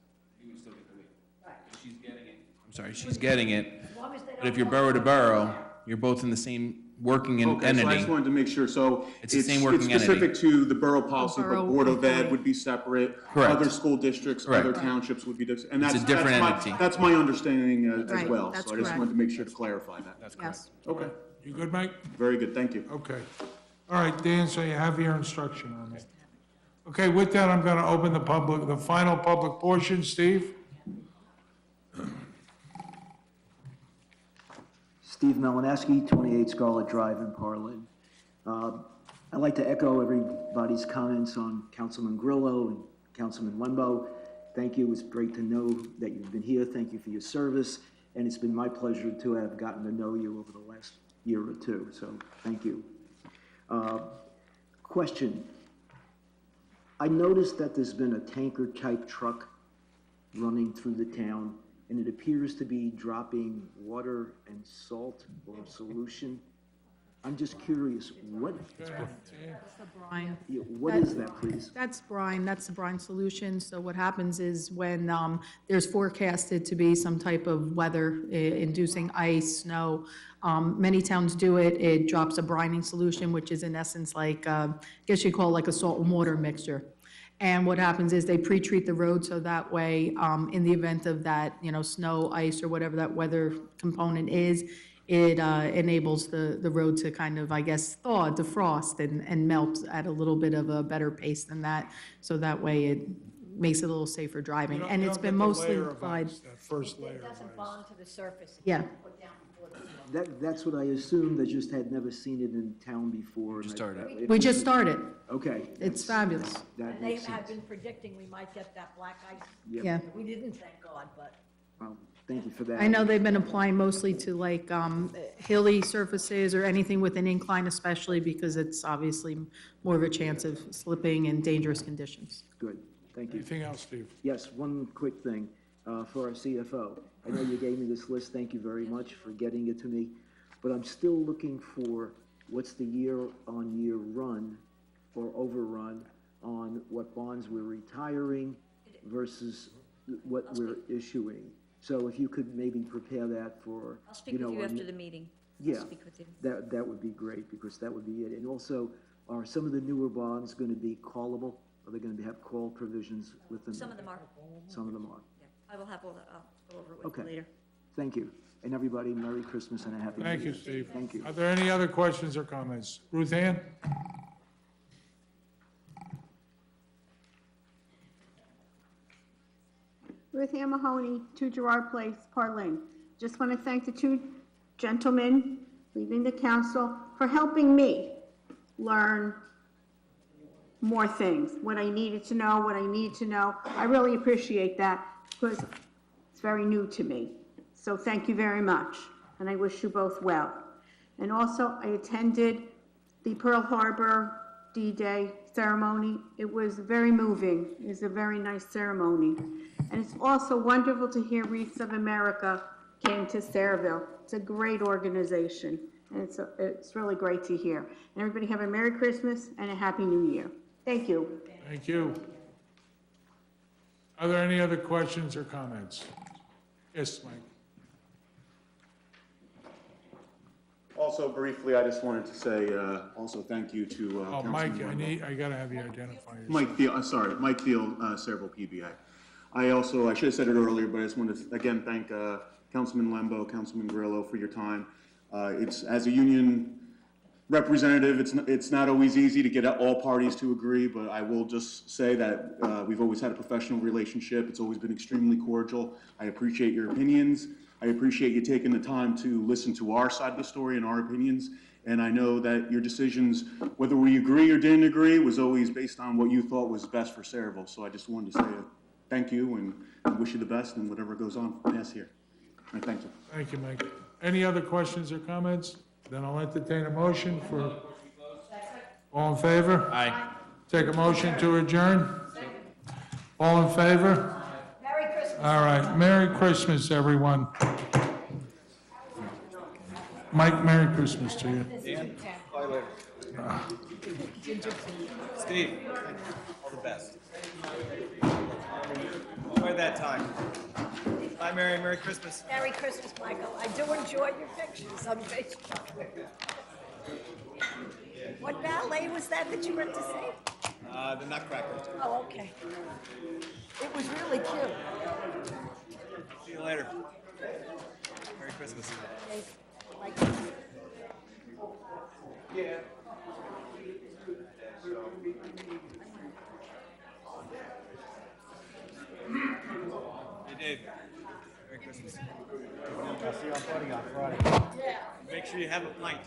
you would still get the waiver. Right. If she's getting it. I'm sorry, she's getting it, As long as they but if don't you're go borough to borough, there. you're both in the same working Okay, so I entity. just wanted to make sure, so It's the same working it's specific entity. to the borough policy, borough but Board of Ed employee. would be separate. Correct. Other school districts, Correct. other townships would be, and It's a that's different my- entity. That's my understanding as Right, well. that's So I just correct. wanted to make sure to clarify that. That's Yes. Okay, You good, Mike? very good, thank you. Okay. All right, Dan, so you have your instruction on that. Okay, with that, I'm going to open the final public portion. Steve? Steve Melanowski, 28 Scarlet Drive in Parlin. I'd like to echo everybody's comments on Councilman Grillo and Councilman Lembo. Thank you. It's great to know that you've been here. Thank you for your service. And it's been my pleasure to have gotten to know you over the last year or two. So thank you. Question. I noticed that there's been a tanker-type truck running through the town, and it appears to be dropping water and salt or solution. I'm just curious, what Brine. what is that, please? That's brine, that's the brine solution. So what happens is when there's forecasted to be some type of weather inducing ice, snow, many towns do it. It drops a brining solution, which is in essence like, I guess you call it like a salt and water mixture. And what happens is they pre-treat the road so that way, in the event of that, snow, ice, or whatever that weather component is, it enables the road to kind of, I guess, thaw, defrost, and melt at a little bit of a better pace than that. So that way it makes it a little safer driving. And it's been mostly applied. That first layer It doesn't bond to the surface. It Yeah. gets put down before the snow. That's what I assumed. I just had never seen it in town before. Just started. We just started. Okay. It's fabulous. That And they makes have sense. been predicting we might get that black ice. Yep. Yeah. We didn't, thank God, but. Well, thank you for that. I know they've been applying mostly to like hilly surfaces or anything with an incline especially because it's obviously more of a chance of slipping and dangerous conditions. Good, thank you. Anything else, Steve? Yes, one quick thing for our CFO. I know you gave me this list, thank you very much for getting it to me, but I'm still looking for what's the year-on-year run or overrun on what bonds we're retiring versus what we're issuing. So if you could maybe prepare that for, I'll speak with you on- after the meeting. I'll Yeah, speak with you. that would be great, because that would be it. And also, are some of the newer bonds going to be callable? Are they going to have call provisions within? Some of them are. Some of them are. Yeah, I will have all that, I'll go over it with Okay. you later. Thank you. And everybody, Merry Christmas and a Happy New Year. Thank you, Steve. Thank you. Are there any other questions or comments? Ruth Ann? Ruth Ann Mahoney, 2 Gerard Place, Parlin. Just want to thank the 2 gentlemen leaving the council for helping me learn more things, what I needed to know, what I need to know. I really appreciate that because it's very new to me. So thank you very much, and I wish you both well. And also, I attended the Pearl Harbor D-Day ceremony. It was very moving. It was a very nice ceremony. And it's also wonderful to hear Wreaths of America came to Sayreville. It's a great organization, and it's really great to hear. And everybody have a Merry Christmas and a Happy New Year. Thank you. Thank you. Are there any other questions or comments? Yes, Mike. Also, briefly, I just wanted to say, also thank you to, Oh, Mike, I gotta have you identify yourself. Mike Thiel, sorry, Mike Thiel, Cerebral PBA. I should have said it earlier, but I just wanted to, again, thank, Councilman Lembo, Councilman Grillo for your time. It's, as a union representative, it's not always easy to get all parties to agree, but I will just say that, we've always had a professional relationship. It's always been extremely cordial. I appreciate your opinions. I appreciate you taking the time to listen to our side of the story and our opinions. And I know that your decisions, whether we agree or didn't agree, was always based on what you thought was best for Saraville. So I just wanted to say thank you and wish you the best in whatever goes on past here. All right, thank you. Thank you, Mike. Any other questions or comments? Then I'll entertain a motion for, all in favor? Aye. Take a motion to adjourn? All in favor? Merry Christmas. All right, Merry Christmas, everyone. Mike, Merry Christmas to you. Steve, all the best. Enjoy that time. Bye, Mary. Merry Christmas. Merry Christmas, Michael. I do enjoy your pictures on Facebook. What ballet was that you went to see? The Nutcracker. Oh, okay. It was really cute. See you later. Merry Christmas. Yeah. Hey, Dave. Merry Christmas. I'll see you on Buddy on Friday. Yeah. Make sure you have a pint.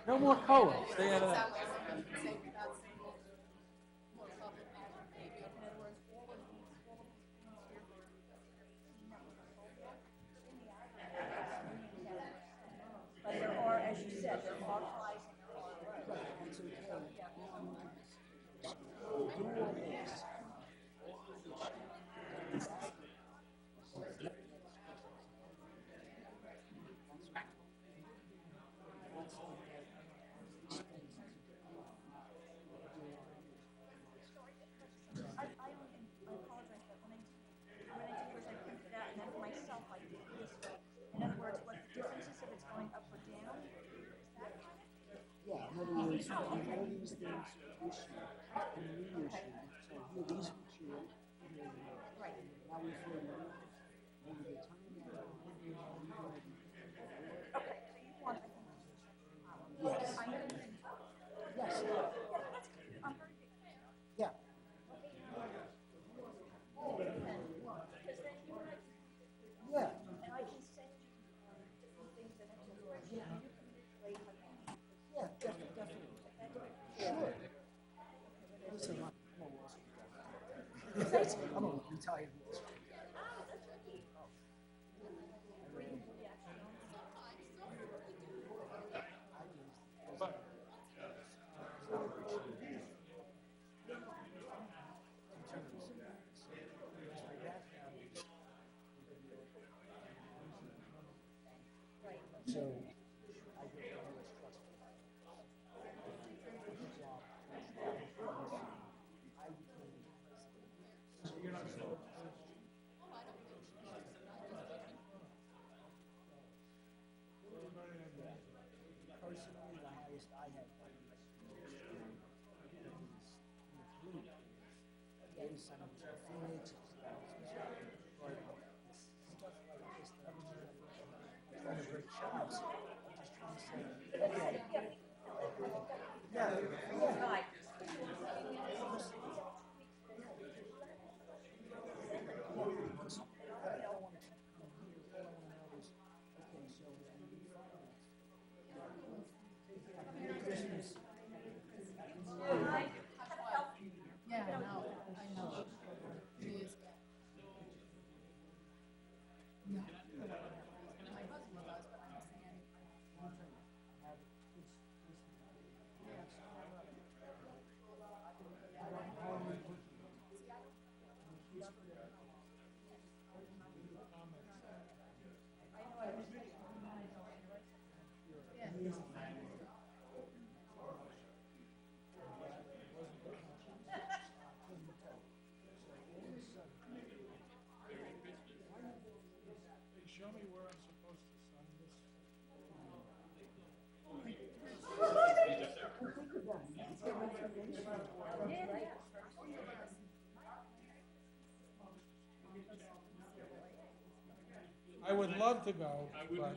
No more cola. Stay out of that. But there are, as you said, there are pies and there are. In other words, what the difference is if it's going up or down? Yeah, in other words, all these things issue and reissue. So here, these mature. Right. Now we throw them out. When we determine that, Okay, so you want the yes. Yes. Yeah. Yeah. And I can send you different things that have to work. You can manipulate how you. Yeah, definitely. Sure. Listen, I'm a Wall Street guy. I'm a retired Wall Street guy. So, I get the U.S. Trust Fund. I became so you're not sure. Personally, the highest I have done is in the 3 Show me where I'm supposed to sign this. I would love to go, but.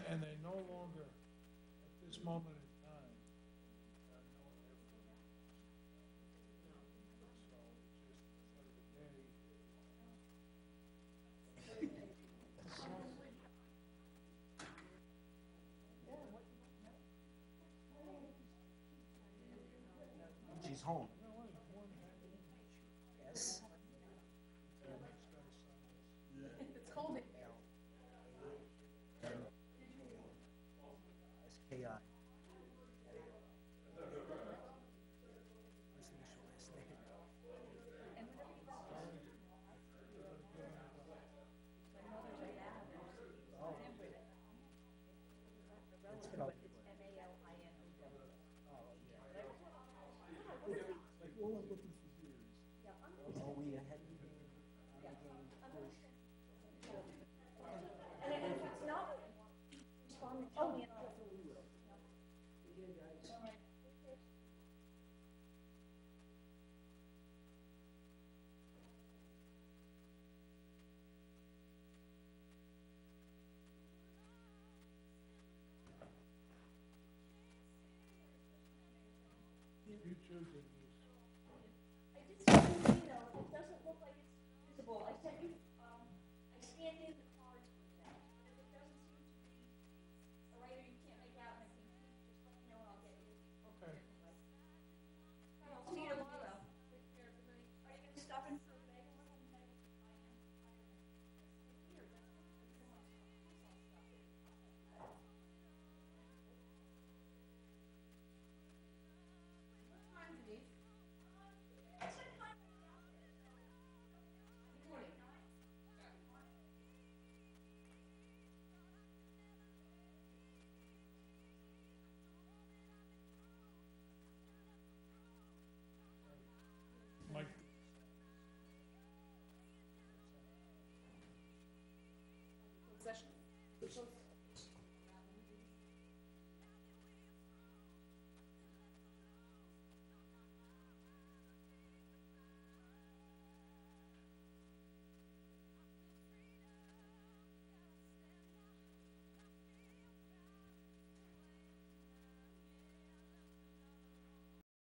And they no longer, at this moment in time, are knowing everything. So it's just another day. She's home. Yes. It's holding. SKI. First initial, last name. It's spelled- I did send you an email, it doesn't look like it's visible, I sent you, I scanned in